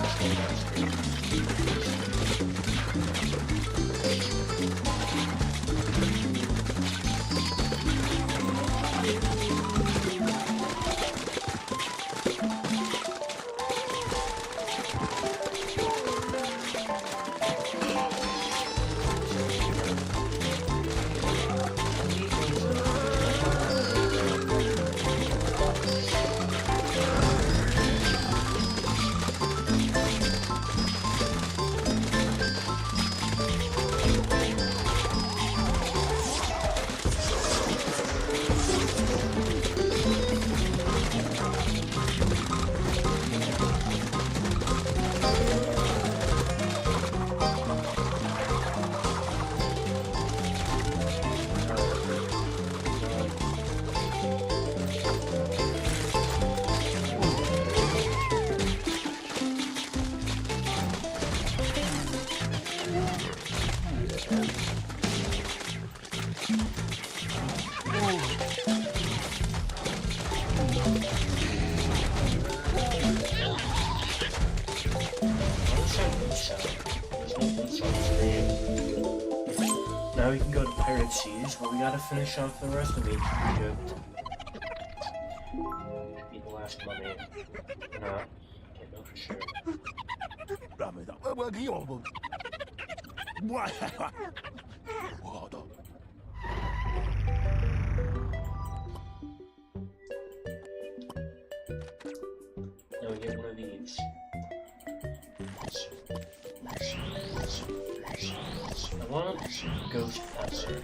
Now we can go to Pirate Seas, but we gotta finish off the rest of Egypt. Be the last mummy. No, can't know for sure. Now we get one of these. I want Ghost Pepper.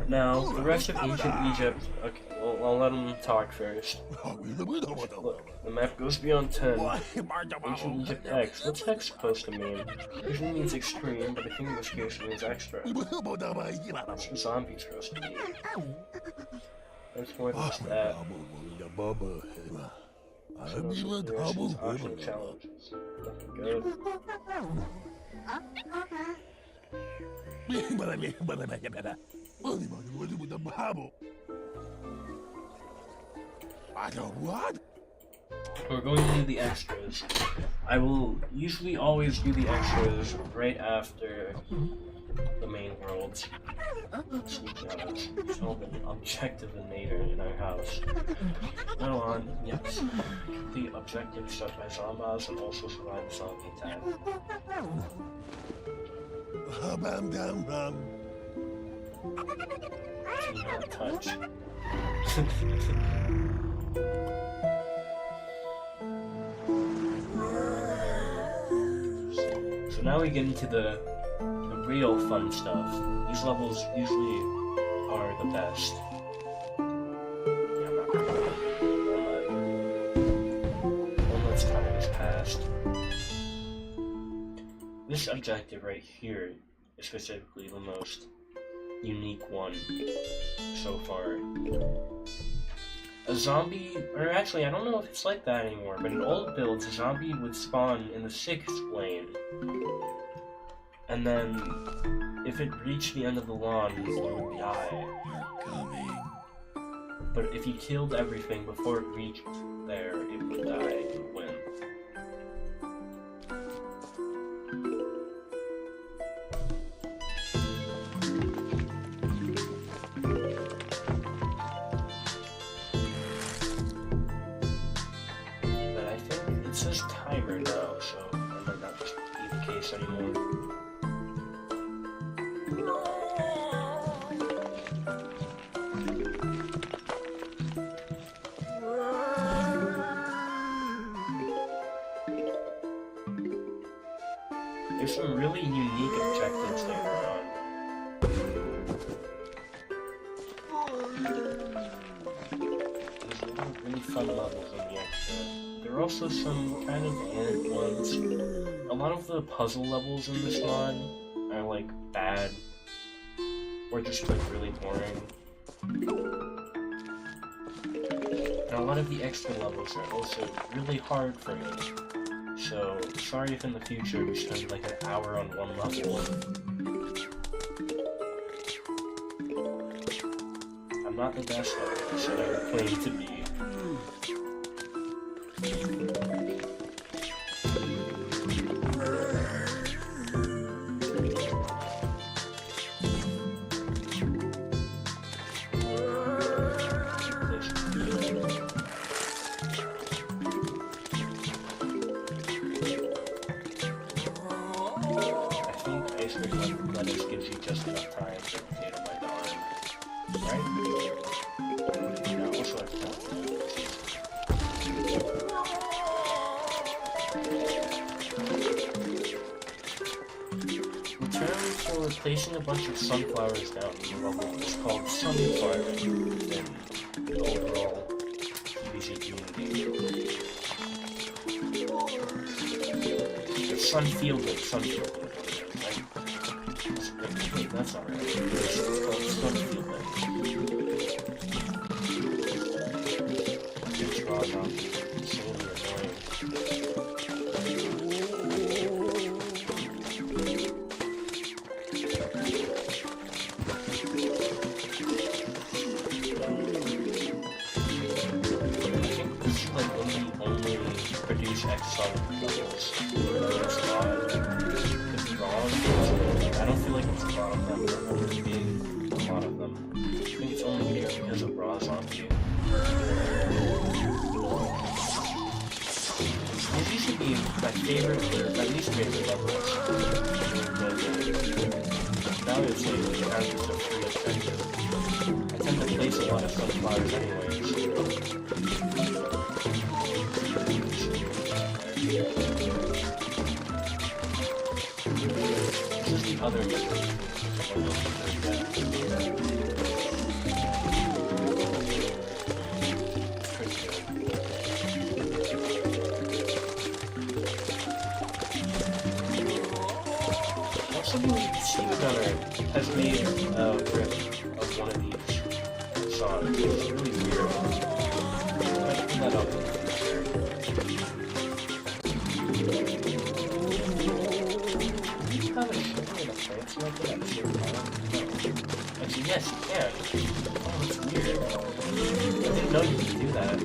Now, the rest of ancient Egypt, okay, well, I'll let him talk first. Look, the map goes beyond 10. Ancient Egypt X. What's X supposed to mean? Usually means extreme, but I think in this case it means extra. That's what zombies are supposed to be. That's more than just that. So, optional challenges. Nothing good. We're going to do the extras. I will usually always do the extras right after the main worlds. So we gotta film an objectivinator in our house. Go on, yes. Complete objective set by zombies and also survive the zombie attack. Do not touch. So now we get into the real fun stuff. These levels usually are the best. Yeah, I'm not gonna lie. One that's time has passed. This objective right here is specifically the most unique one so far. A zombie, or actually I don't know if it's like that anymore, but in old builds a zombie would spawn in the 6th lane. And then, if it reached the end of the lawn, it would die. You're coming. But if you killed everything before it reached there, it would die. It would win. But I think it says timer now, so that might not just be the case anymore. There's some really unique objectives later on. There's a lot of really fun levels in the extra. There are also some kind of ant ones. A lot of the puzzle levels in this mod are like bad, or just like really boring. And a lot of the extra levels are also really hard for me. So, sorry if in the future we spend like an hour on one level. I'm not the best at this that I would claim to be. Lettuce gives you just enough time to potato my arm, right? Yeah, also have The term for placing a bunch of sunflowers down in the level is called sunfarming in the overall UniverZ community. It's sunfielding. That's alright. It's called sunfielding. It's raw zombie. It's really annoying. I think this is like only produce X levels. It's not. It's wrong. I don't feel like it's a lot of them. There will be a lot of them. I think it's only here because of raw zombie. These should be my favorite, or my least favorite levels. Now it's like just a free objective. I tend to place a lot of sunflowers anyways. This is the other mission. Somebody Steve Gunner has made a rip of one of these songs. It's really weird. Let's put that up in the future. Do you have a sugar in a plant like that at the same time? No. Actually, yes, you can. Oh, that's weird. I didn't know you could do that.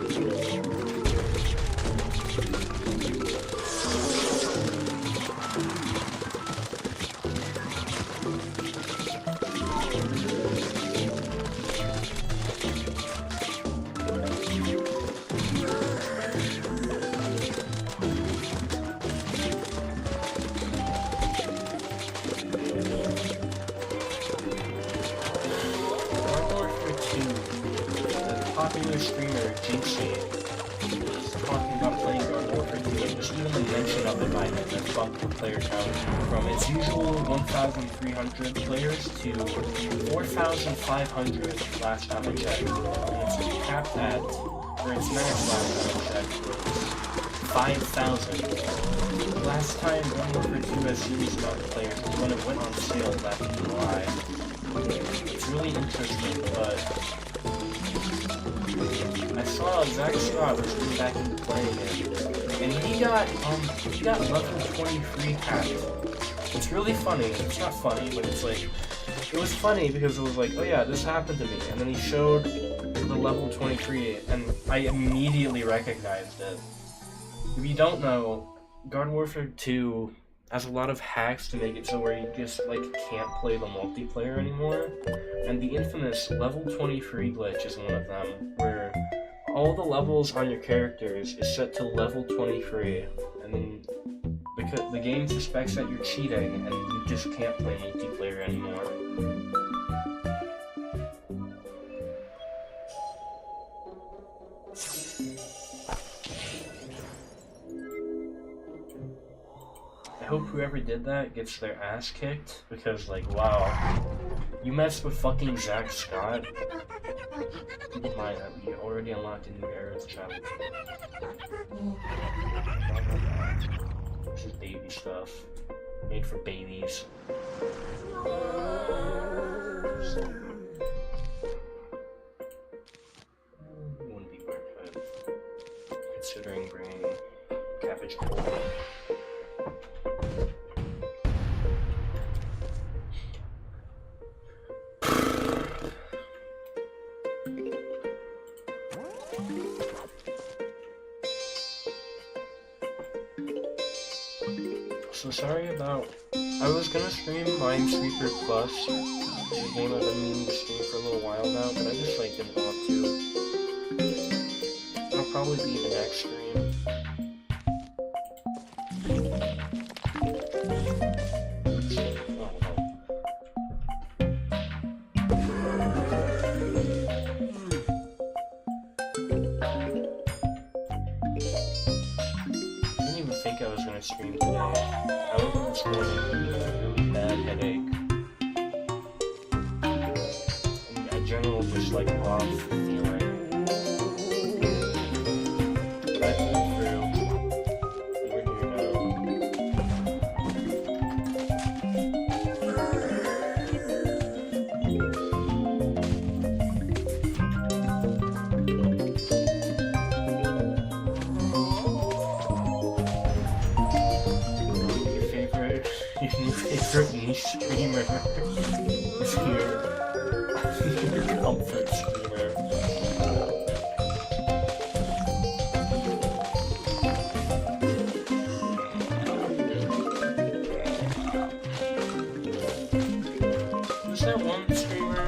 the popular streamer Jinxie was talking about playing Garden Warfare 2, and just even the mention of it by him that bumped the player count from its usual 1,300 players to 4,500 last time I checked. And it's capped at, or its max last time I checked was 5,000. Last time Garden Warfare 2 has seen this amount of players was when it went on sale back in July. It's really interesting, but I saw Zach Scott was getting back into playing it, and he got level 23 capped. It's really funny. It's not funny, but it's like, it was funny because it was like, oh yeah, this happened to me, and then he showed the level 23, and I immediately recognized it. If you don't know, Garden Warfare 2 has a lot of hacks to make it so where you just, like, can't play the multiplayer anymore. And the infamous level 23 glitch is one of them, where all the levels on your characters is set to level 23, and then because the game suspects that you're cheating, and you just can't play multiplayer anymore. I hope whoever did that gets their ass kicked, because, like, wow. You messed with fucking Zach Scott? Keep in mind that we already unlocked a new UniverZ chapter. This is baby stuff. Made for babies. Wouldn't be worth it, considering bringing cabbage bowl. So sorry about, I was gonna stream Minesweeper Plus, which is a game I've been meaning to stream for a little while now, but I just like didn't want to. It'll probably be the next stream. I didn't even think I was gonna stream today. I woke up this morning with a really bad headache. And a general just like off feeling. But I pulled through. We're here Your favorite niche streamer is your comfort streamer. There's that one streamer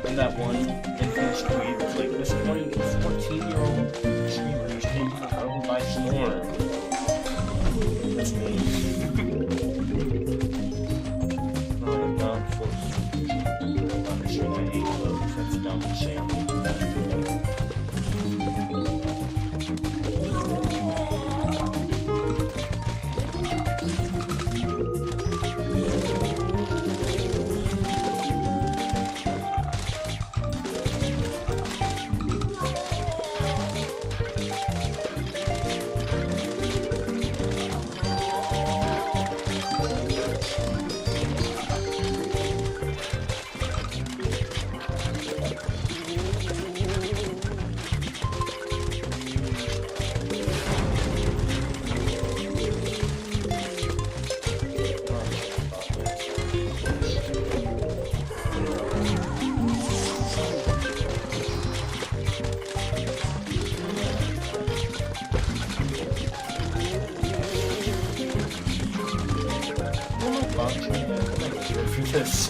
and that one infamous tweet was like, this 14-year-old streamer who's taking the world by storm. That's me. That's dumb to say on the this.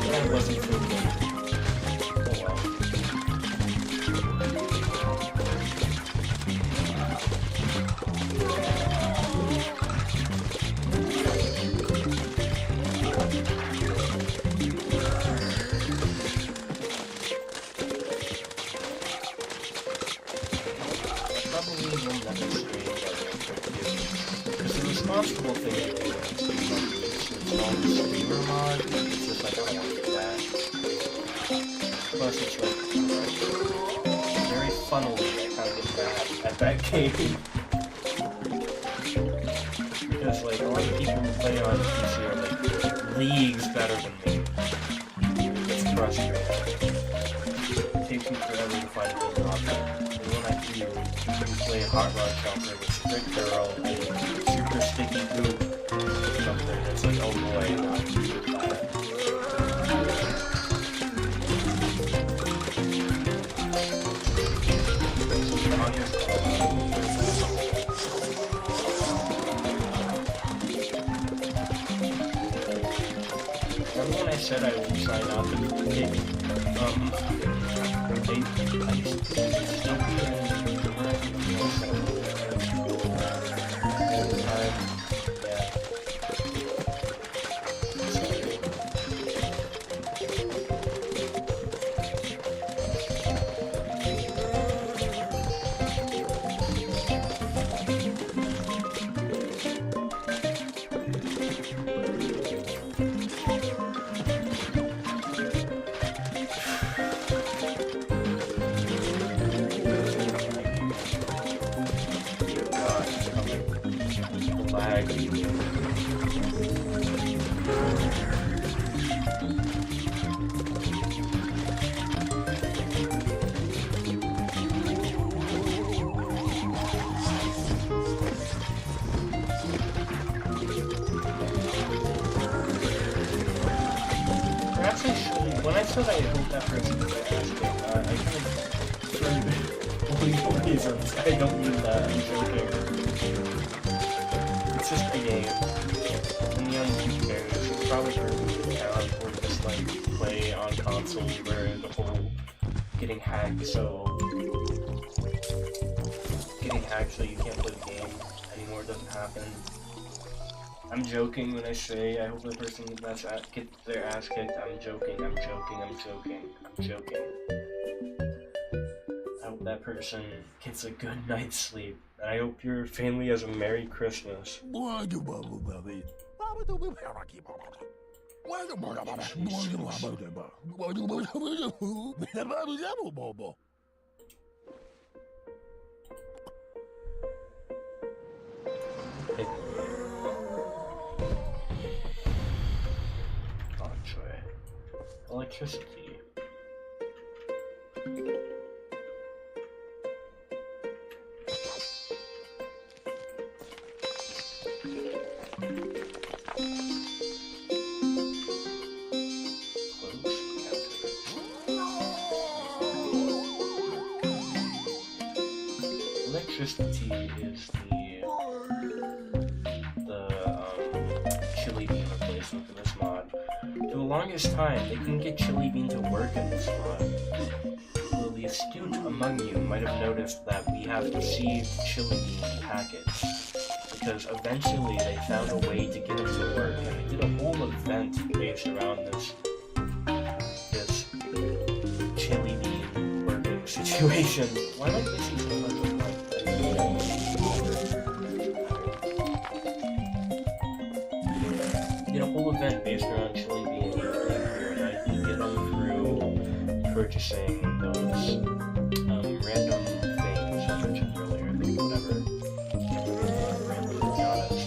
I wasn't thinking. Oh well. comfortable thing to do is to install the streamer mod. It's just like, I don't want to do that. Plus, it's like, very funnily, I kind of get bad at that game. Because, like, a lot of people who play on PC are, like, leagues better than me. It's frustrating. It takes me forever to find a good option. And when I do, play Hot Rod Jumper with Strict Girl and Super Sticky Goop something, it's like, oh boy, not bad. Remember when I said I would sign up and pick, I when I said I hope that person would ask it, I kind of, for legal reasons, I don't mean that, I'm joking. It's just a game. And the only two cares, it's probably for account or just like play on console where the whole getting hacked so you can't play the game anymore doesn't happen. I'm joking when I say I hope the person that's get their ass kicked. I'm joking. I hope that person gets a good night's sleep. And I hope your family has a Merry Christmas. Electricity. Electricity is the chili bean replacement for this mod. For the longest time, they couldn't get chili bean to work in this mod. Well, the astute among you might have noticed that we have received chili bean packets, because eventually they found a way to get it to work, and they did a whole event based around this chili bean working situation. Why don't they see so much of like did a whole event based around chili bean and I can get them through purchasing those random things I mentioned earlier. I think whatever random pinatas.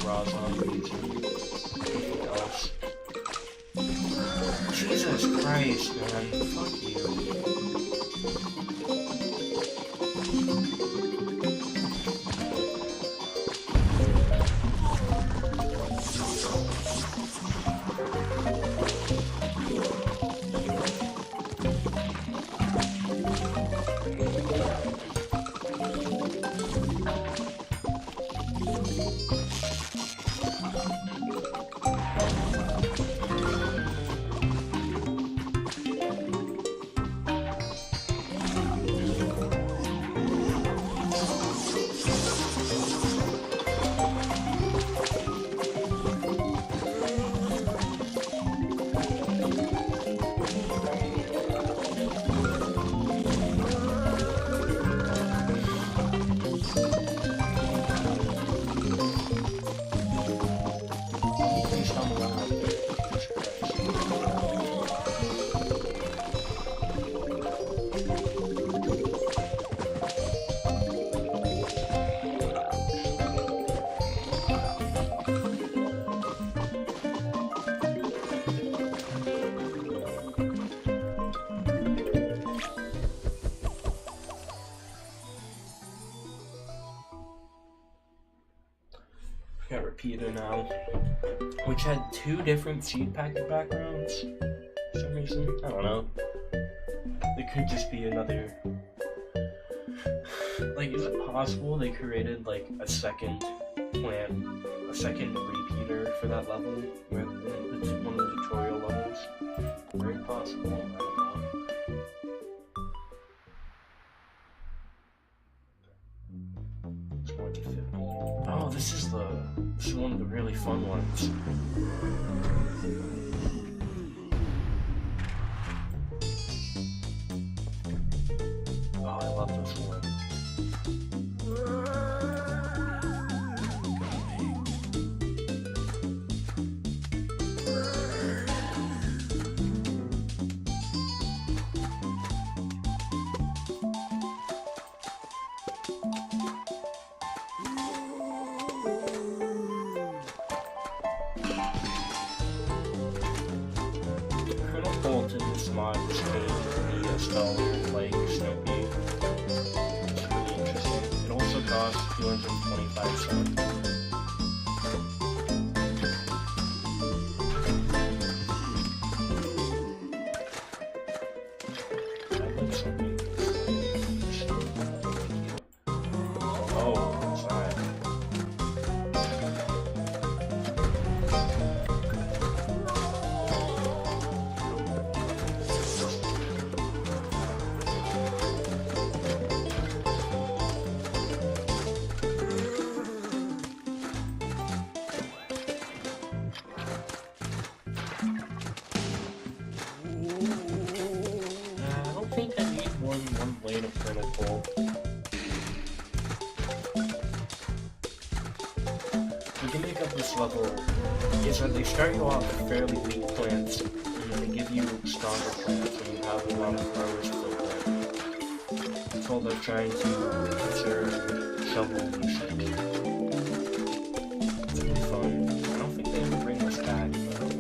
raw zombies and anything else. Jesus Christ, man. Fuck you. Got repeater now, which had 2 different seed packet backgrounds for some reason. I don't know. It could just be another. Like, is it possible they created like a second plant, a second repeater for that level with one of the tutorial levels? Very possible. I don't know. Oh, this is one of the really fun ones. Oh, I love this one. In this mod is the Scholar like Snoopy. It's really interesting. It also costs 225 cents. I like something. Oh, what's that? I don't think I need more than one blade of pinnacle. The gimmick of this level is that they start you off with fairly weak plants, and then they give you stronger plants when you have a lot of growers to them. That's all they're trying to conserve shovel usage. It's really fun. I don't think they ever bring this back, but...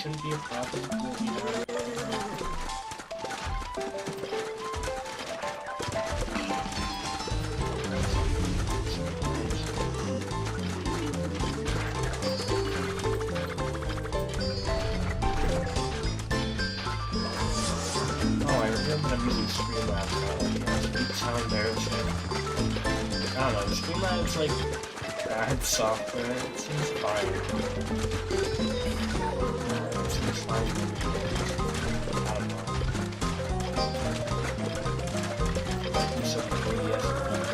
shouldn't be a problem. We'll be alright. Oh, I remember I'm using Streamlabs now. It's how embarrassing. I don't know, Streamlabs like bad software. It seems fine. It seems fine. I don't know. Like do some OBS world.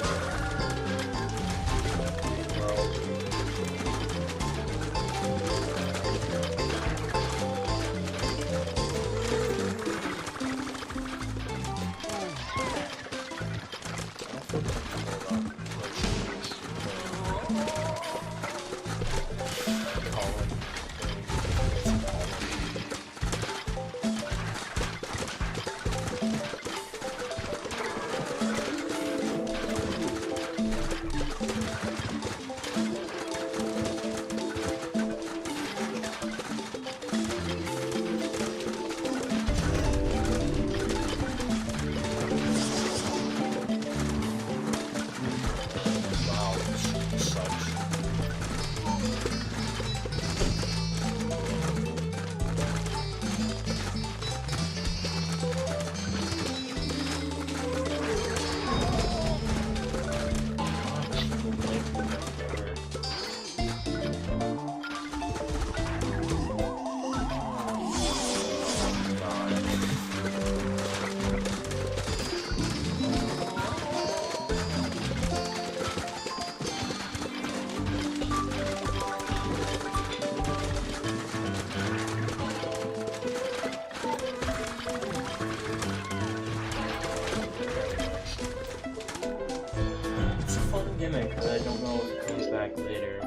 Gimmick, but I don't know if it comes back later.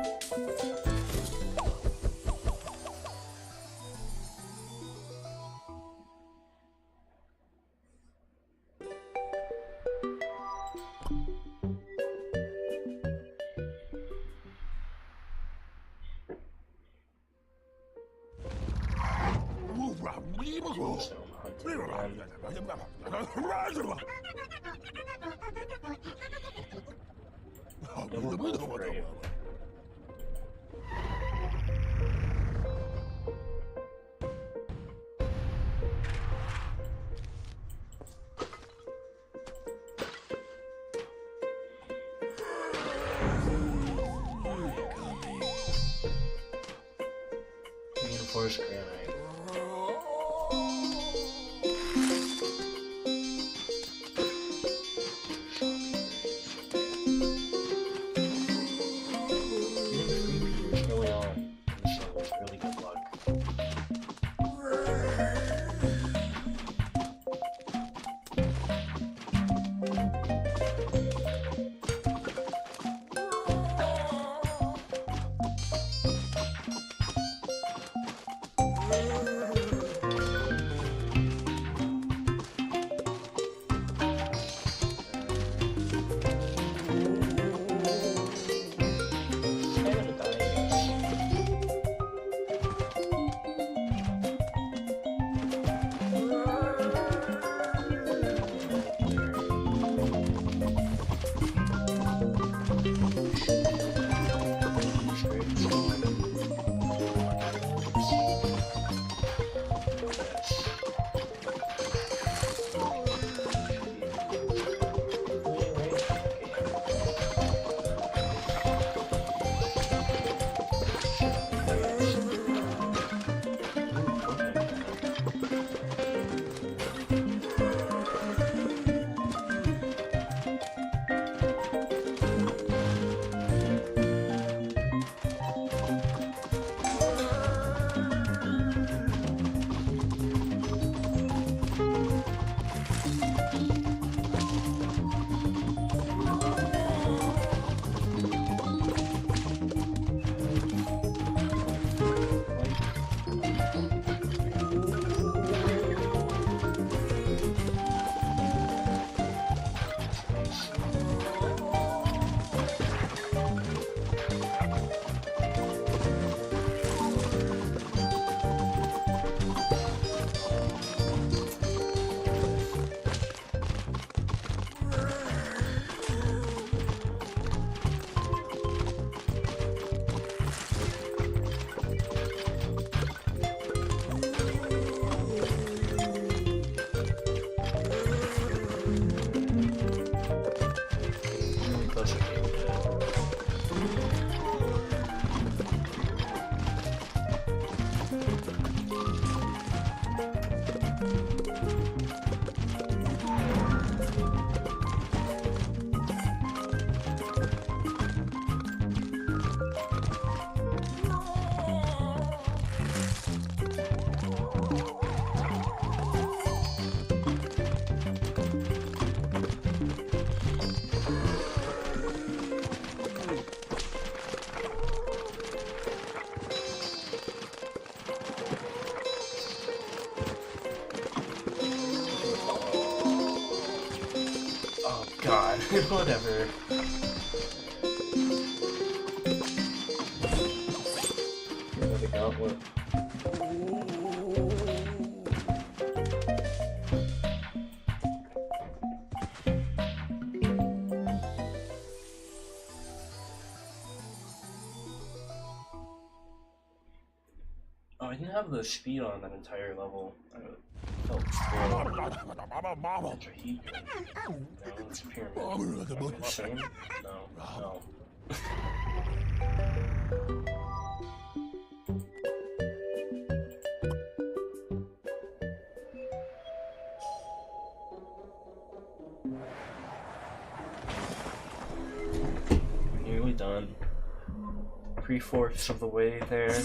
Force granite. Early on, so it's really good luck. God, whatever. There we go. What? Oh, I didn't have the speed on that entire level. I felt slow. That's a heat. No, it's a pyramid. Are they the same? No. No. Nearly done. 3/4 of the way there.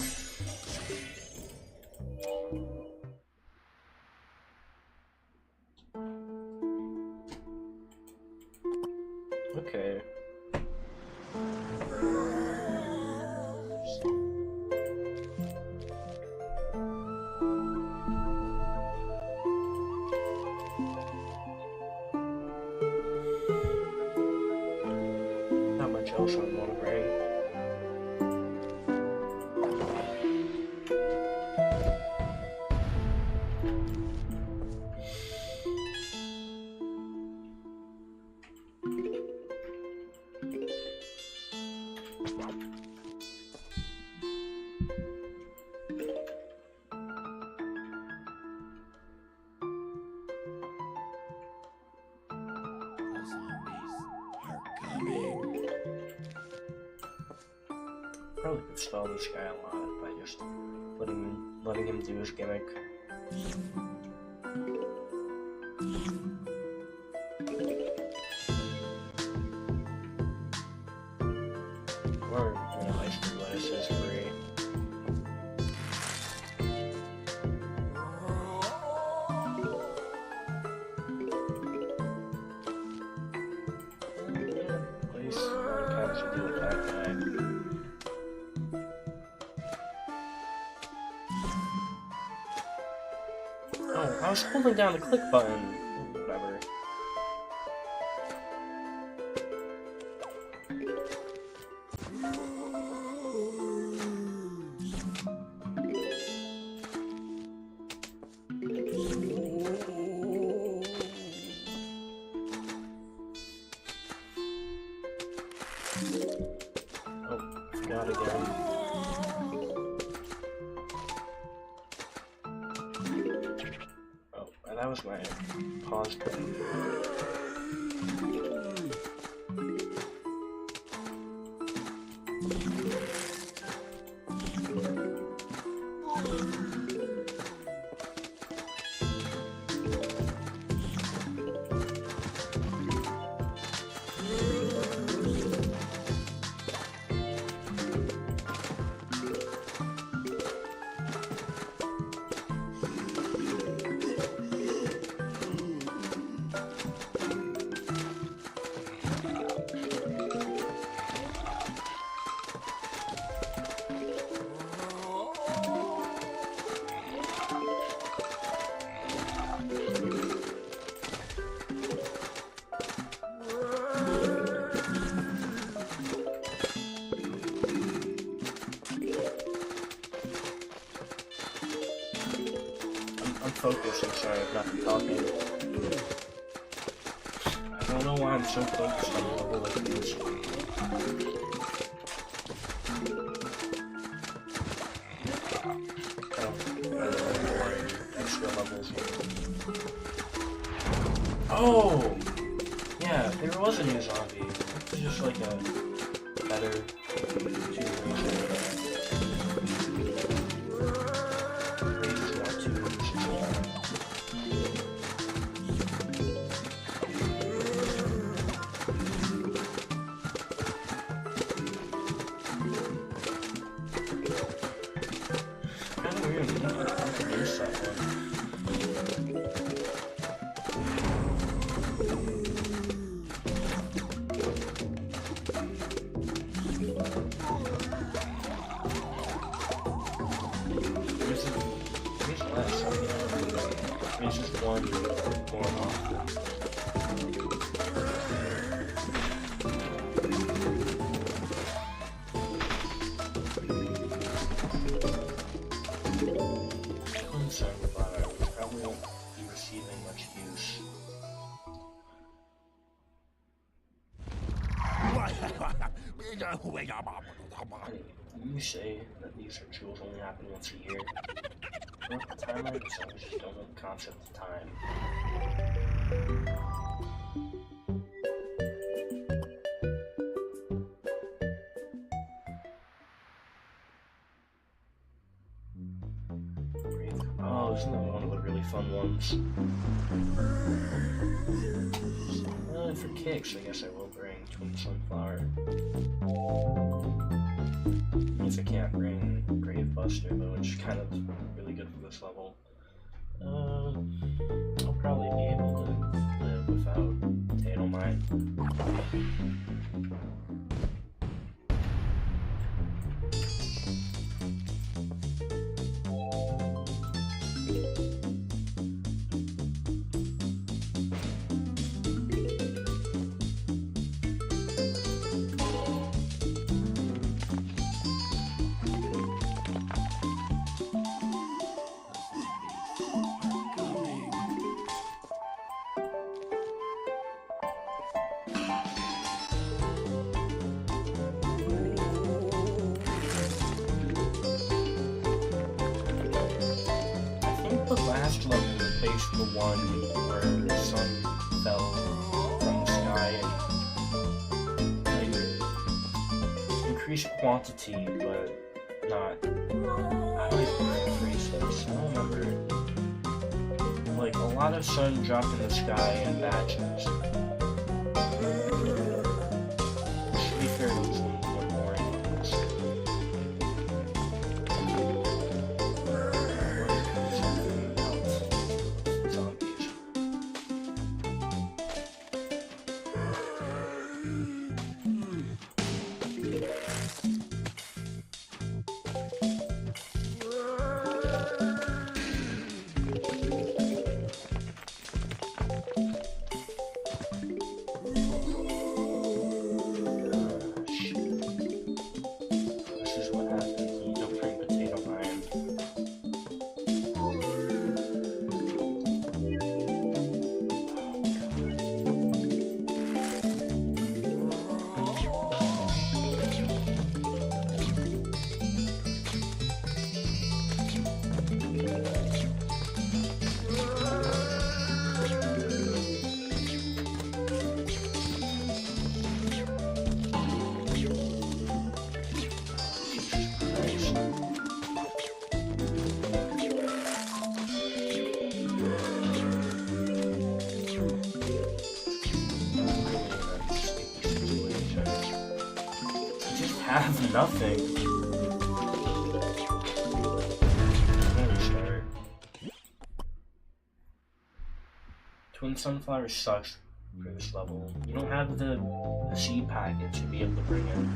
Okay. Not much else I want to bring. Probably could spell this guy a lot by just letting him do his gimmick. Or ice cream lettuce is free. Place kind of deal with that guy. Oh, I was holding down the click button. Whatever. Oh, forgot again. That was my pause button. I'm focused, I'm sorry, I've not been talking. I don't know why I'm so focused on a level like this. Extra levels. Oh! Yeah, there was a new zombie. It's just like a better It's just one more off. Sunflower probably won't be receiving much use. You say that these rituals only happen once a year. Look, the timer, so I just don't know the concept of time. Oh, isn't that one of the really fun ones? For kicks, I guess I will bring Twin Sunflower. Means I can't bring Grave Buster though, which is kind of really good for this level. I'll probably be able to live without Potato Mine. The last level replaced the one where the sun fell from the sky and like increased quantity, but not. How do I phrase this? I don't remember. Like a lot of sun dropped in the sky in batches. To be fair, it was one more anyways. Have nothing. Restart. Twin Sunflower sucks for this level. You don't have the seed packet to be able to bring in.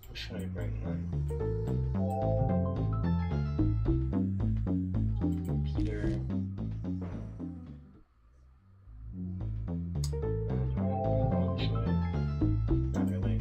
What should I bring then? Peter. Not really.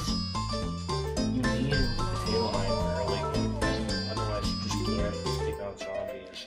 just you need potato mine early, otherwise you just can't take out zombies.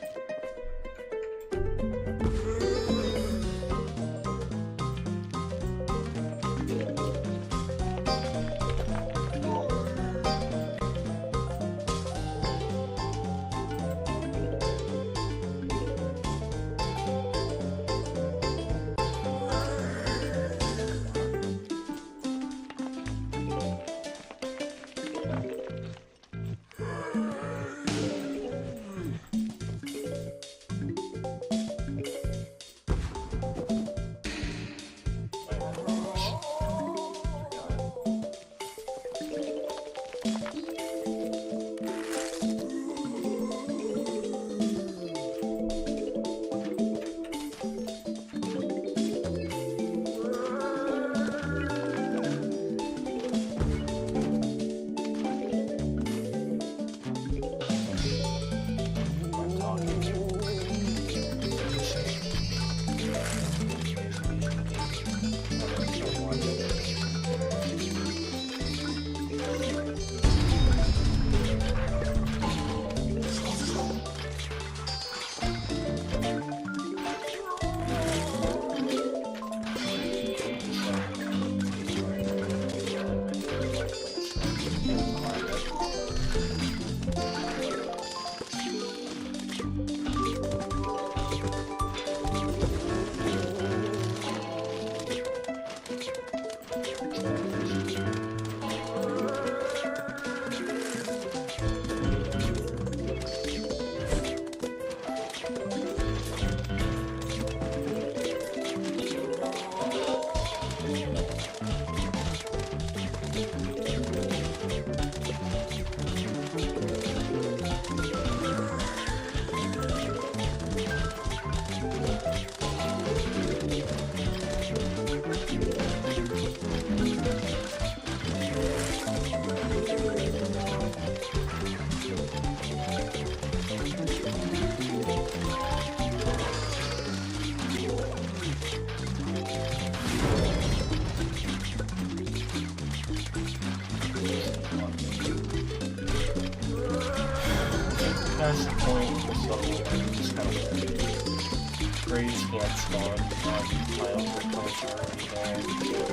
That's the point, so just kind of grades can't spawn on tiles or plants are already there.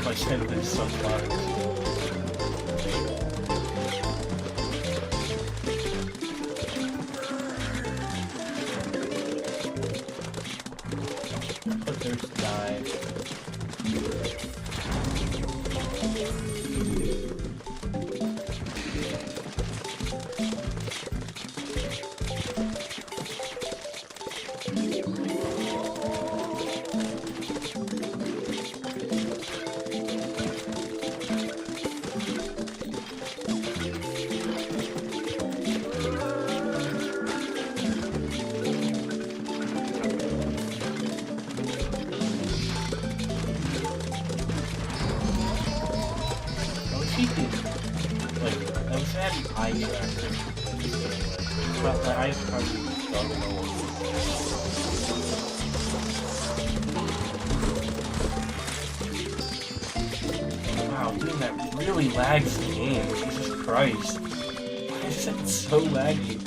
I spent this so far. But there's dive. Like, I was at eye tracker. But my eyes probably don't know what Wow, doing that really lags the game. Jesus Christ. Why is it so laggy?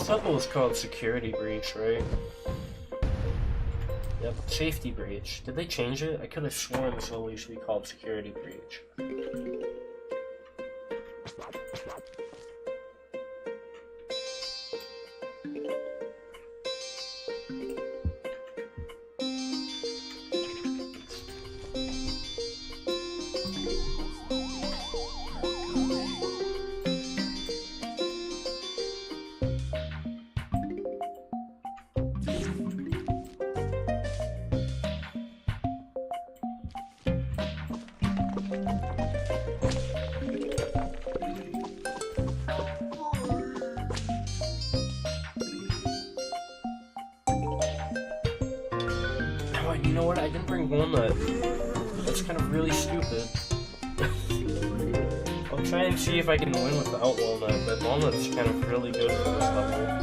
level is called Security Breach, right? Yep, Safety Breach. Did they change it? I could have sworn this level used to be called Security Breach. You know what? I didn't bring Walnut. That's kind of really stupid. I'll try and see if I can win without Walnut, but Walnut's kind of really good for this level.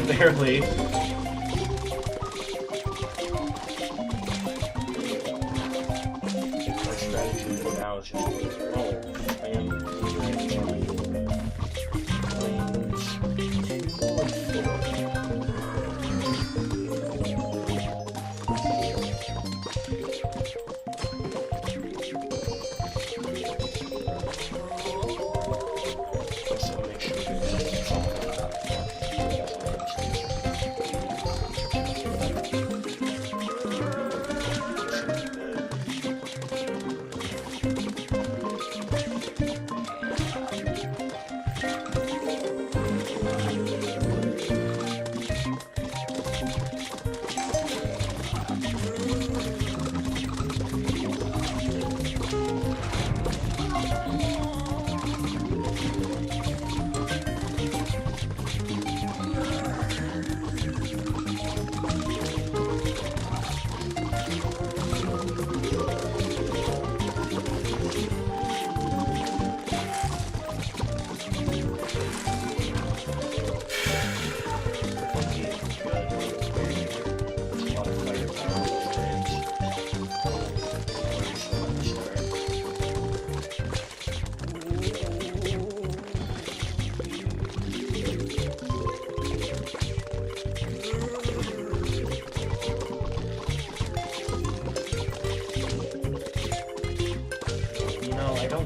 Barely. Our strategy for now is just roll and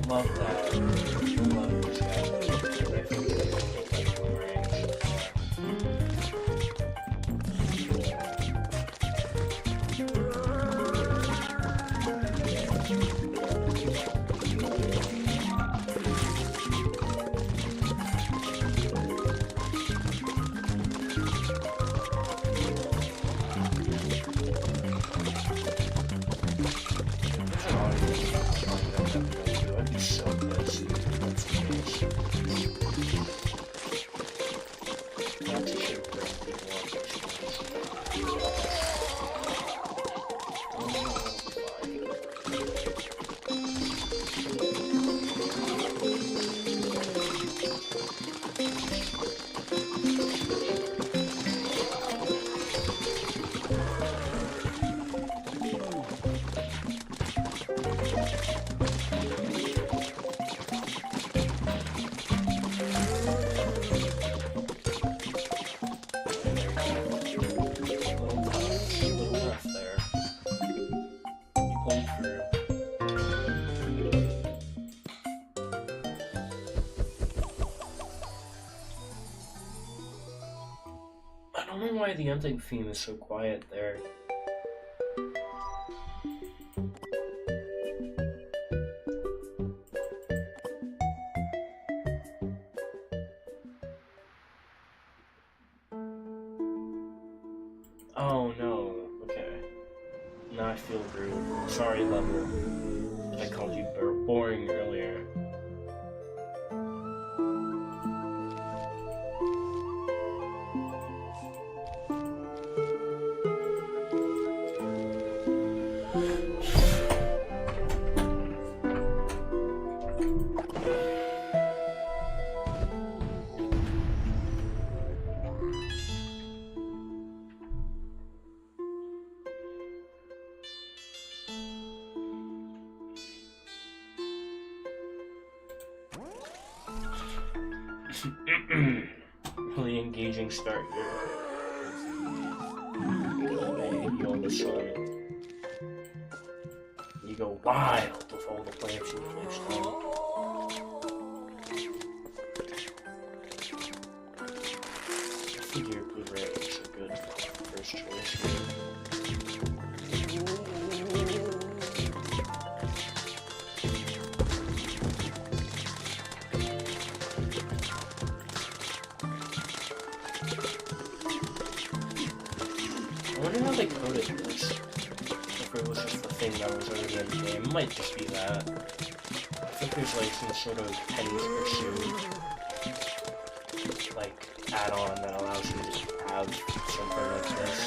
love that. I love this guy. I feel good about that boomerang. I'd be so pissed. That's the case. That's a shit bring people on I don't know why the ending theme is so quiet there. Oh no, okay. Now I feel rude. Sorry, level. I called you boring earlier. Really engaging start here. You on the sun. You go wild with all the plants you placed on. I figure Blu-ray is a good first choice. I wonder how they coded this. If it was just the thing that was already in the game. It might just be that. I think there's like some sort of pennies pursued like add-on that allows you to have something like this.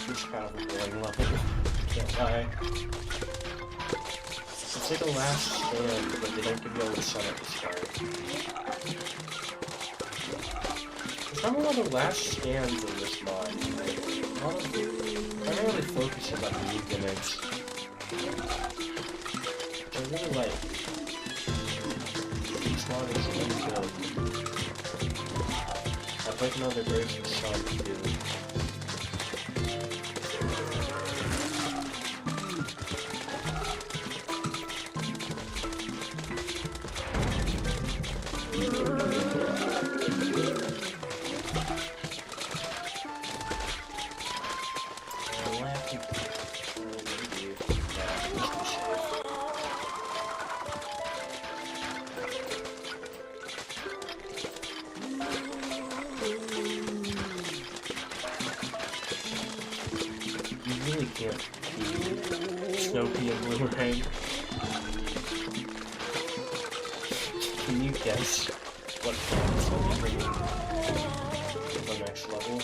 It's kind of a boring level, can't lie. It's like a last stand, but they don't give you all the sun at the start. There's not a lot of last stands in this mod. I don't really focus on like new gimmicks. Which I really like. This mod is really good. I'd like another version of Sun to do. You really can't be Snoopy and Boomerang. Can you guess what plants will be bringing to the next level?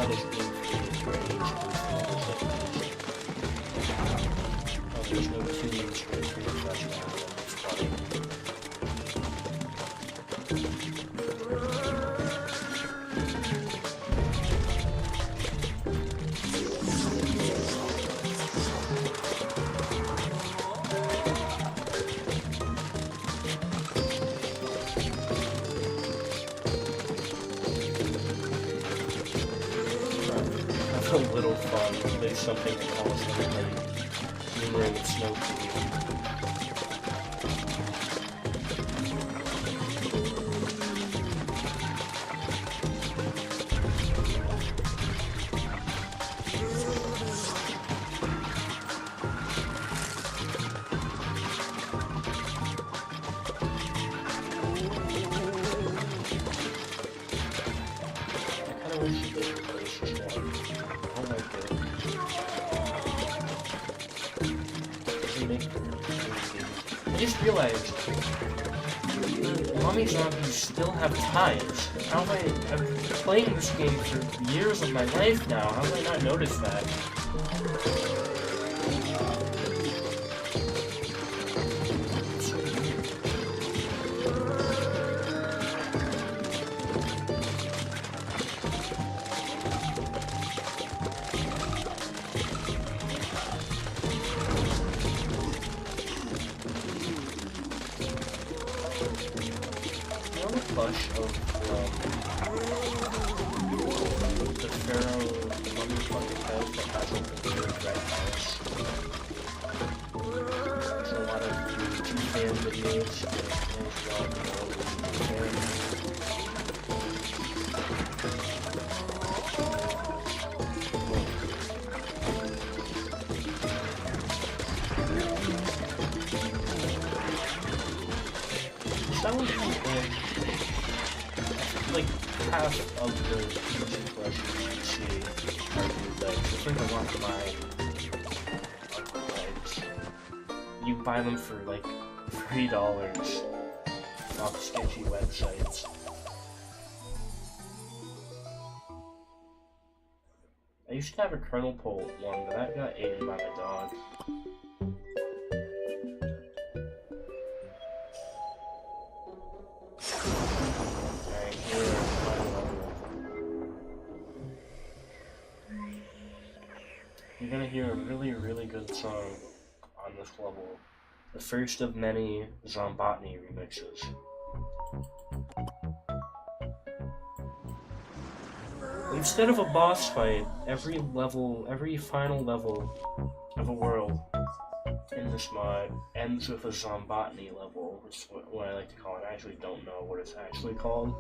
how this game feels where each oh, there's no tunes for it to refresh now, that's funny. A little fun. There's something that calls everybody humor and snow cube. I kinda wish you could replace this one. I just realized Mommy Zombies still have ties. How have I've been playing this game for years of my life now. How have I not noticed that? Plush of the Pharaoh mummy fucking head that has a weird red house. There's a lot of fan videos that was like half of the music collections you see are bootlegs. I think a lot of mine are bootlegs. You buy them for like $3 off sketchy websites. I used to have a Colonel Pole one, but that got eaten by my dog. You're gonna hear a really, really good song on this level. The first of many Zombotany remixes. Instead of a boss fight, every final level of a world in this mod ends with a Zombotany level, which is what I like to call it. I actually don't know what it's actually called.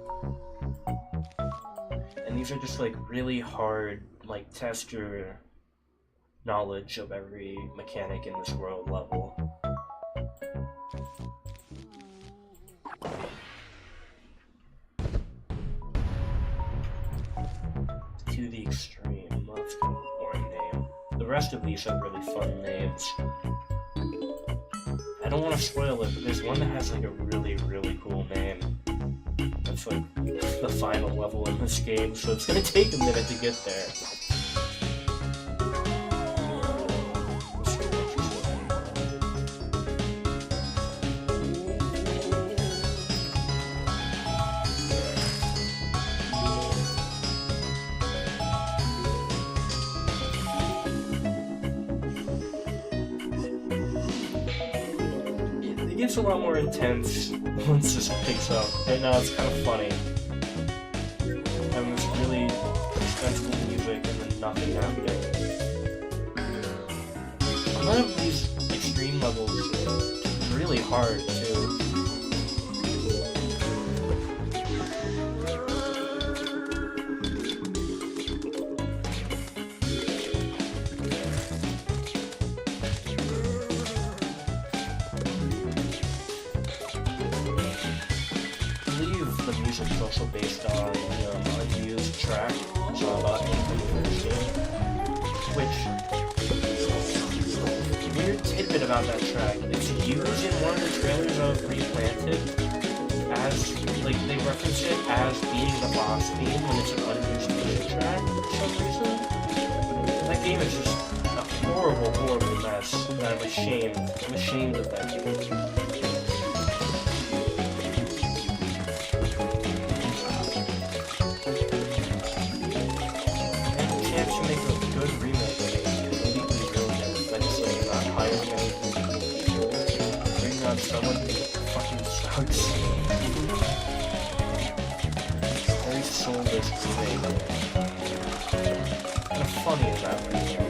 And these are just like really hard, like test your knowledge of every mechanic in this world level. To the extreme. That's kind of a boring name. The rest of these have really fun names. I don't want to spoil it, but there's one that has like a really, really cool name. That's like the final level in this game, so it's gonna take a minute to get there. It gets a lot more intense once this picks up. Right now it's kind of funny. Having this really expensive music and then nothing happening. A lot of these extreme levels are really hard too. The music is also based on the unused track, Zombotany from the first game, which, weird tidbit about that track, it's used in one of the trailers of Replanted as, like, they reference it as being the boss theme when it's an unused music track or something. I'm ashamed. I'm ashamed of that game. They actually make a good remake of it. Completely ruined it. Legislating not hiring any people. Bringing on someone who fucking sucks. Very soulless remake. Kind of funny is that remake.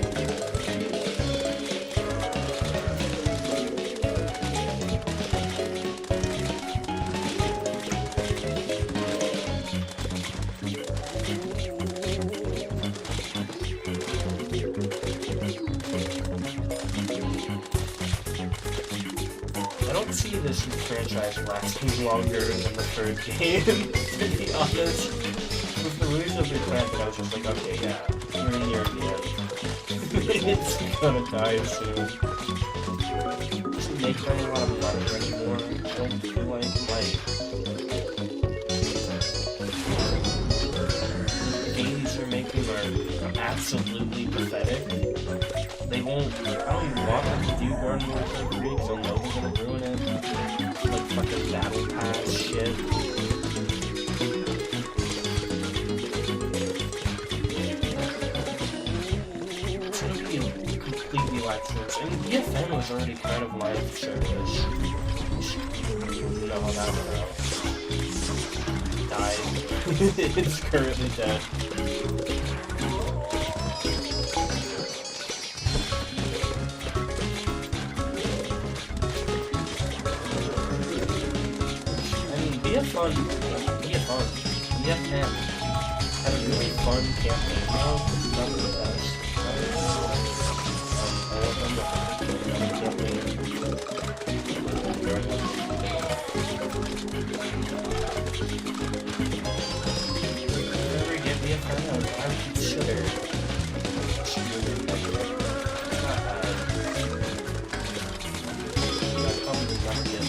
I don't see this franchise lasting longer than the third game, to be honest. With the release of the Craft, I was just like, okay, yeah, we're near the end. It's gonna die soon. Doesn't make very lot of money anymore. I don't feel like the games they're making are absolutely pathetic. They won't, I don't even want them to do Garden Warfare 3 because they'll know they're gonna ruin it. Like fucking Battle Pass shit. It's gonna be completely lifeless. And BFN was already kind of live service. You know how that went out. Died. It's currently dead. BFN had a really fun campaign mode. Not the best. I want them to have a campaign. Whenever you get BFN, I would consider. It's not bad. I probably not get.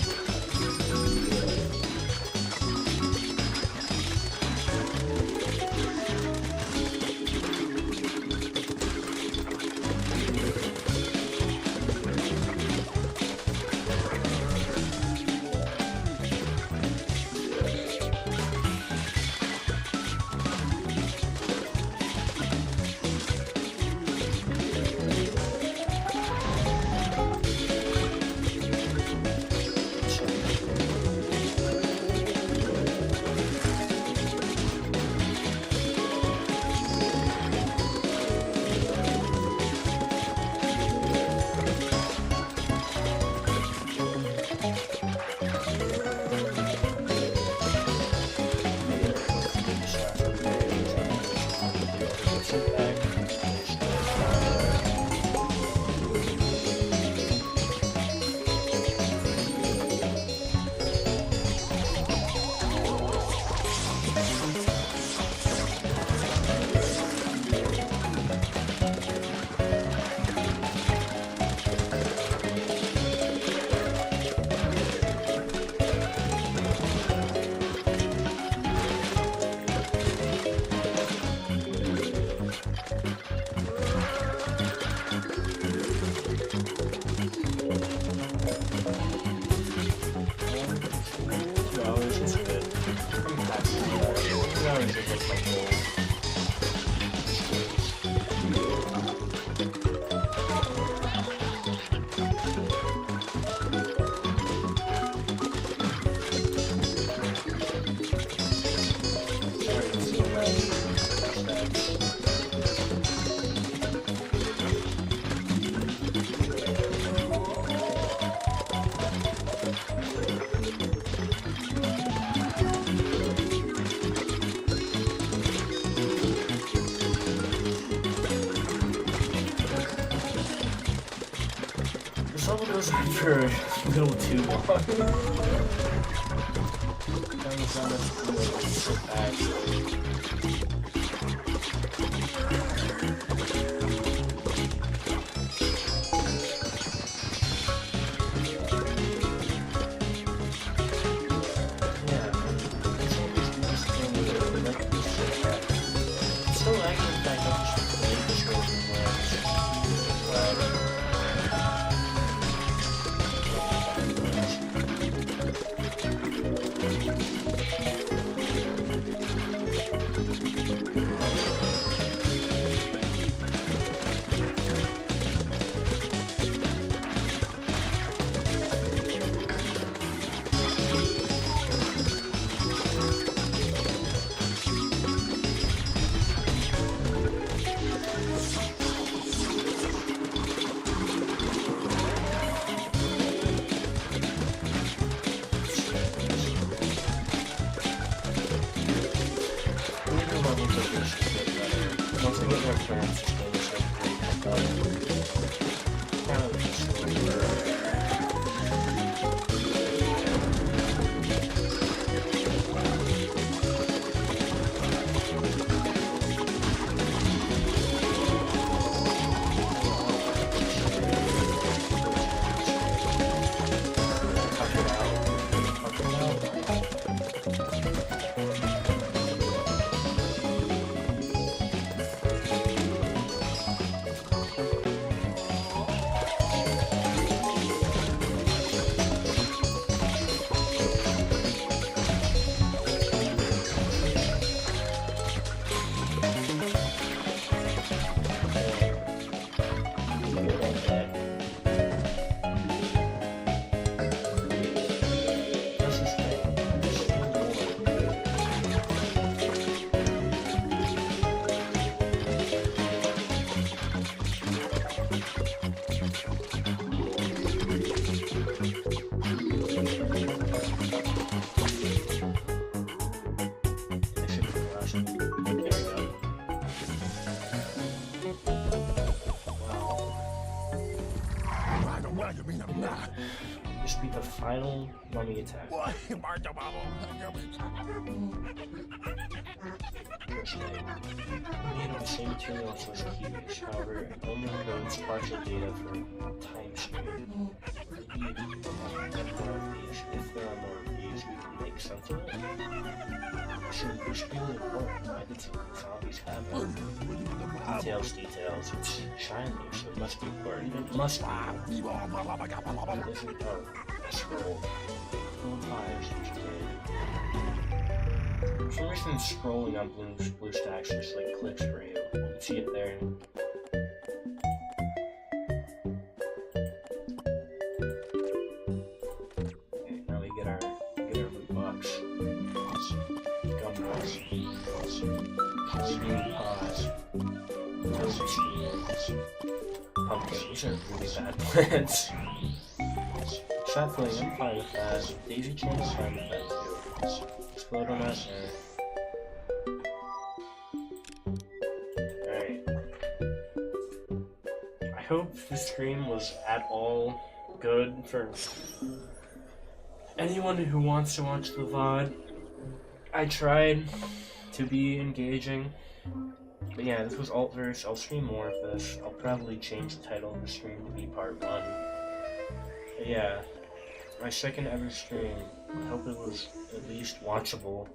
Was for a little too long. plants is going to start to really pick up. Kind of just This will be the final mummy attack. First day. Made of the same materials as keys, however, it only encodes partial data for time stream. If there are more of these, we can make sense of it. So, it's really important. Why did zombies have it? Details. It's shiny, so it must be important. It must be. It isn't a scroll. Full tires, which for some reason, scrolling on blue stacks just like clicks for you. You can see it there. Okay, now we get our loot box. Gumballs. Green paws. Pumpkin. These are really bad plants. Sapling, I'm fine with that. Daisy chain is fine with that too. Explode on that there. Alright. I hope this stream was at all good for anyone who wants to watch the VOD. I tried to be engaging. But yeah, this was UniverZ. I'll stream more of this. I'll probably change the title of the stream to be part 1. But yeah, my second ever stream. I hope it was at least watchable.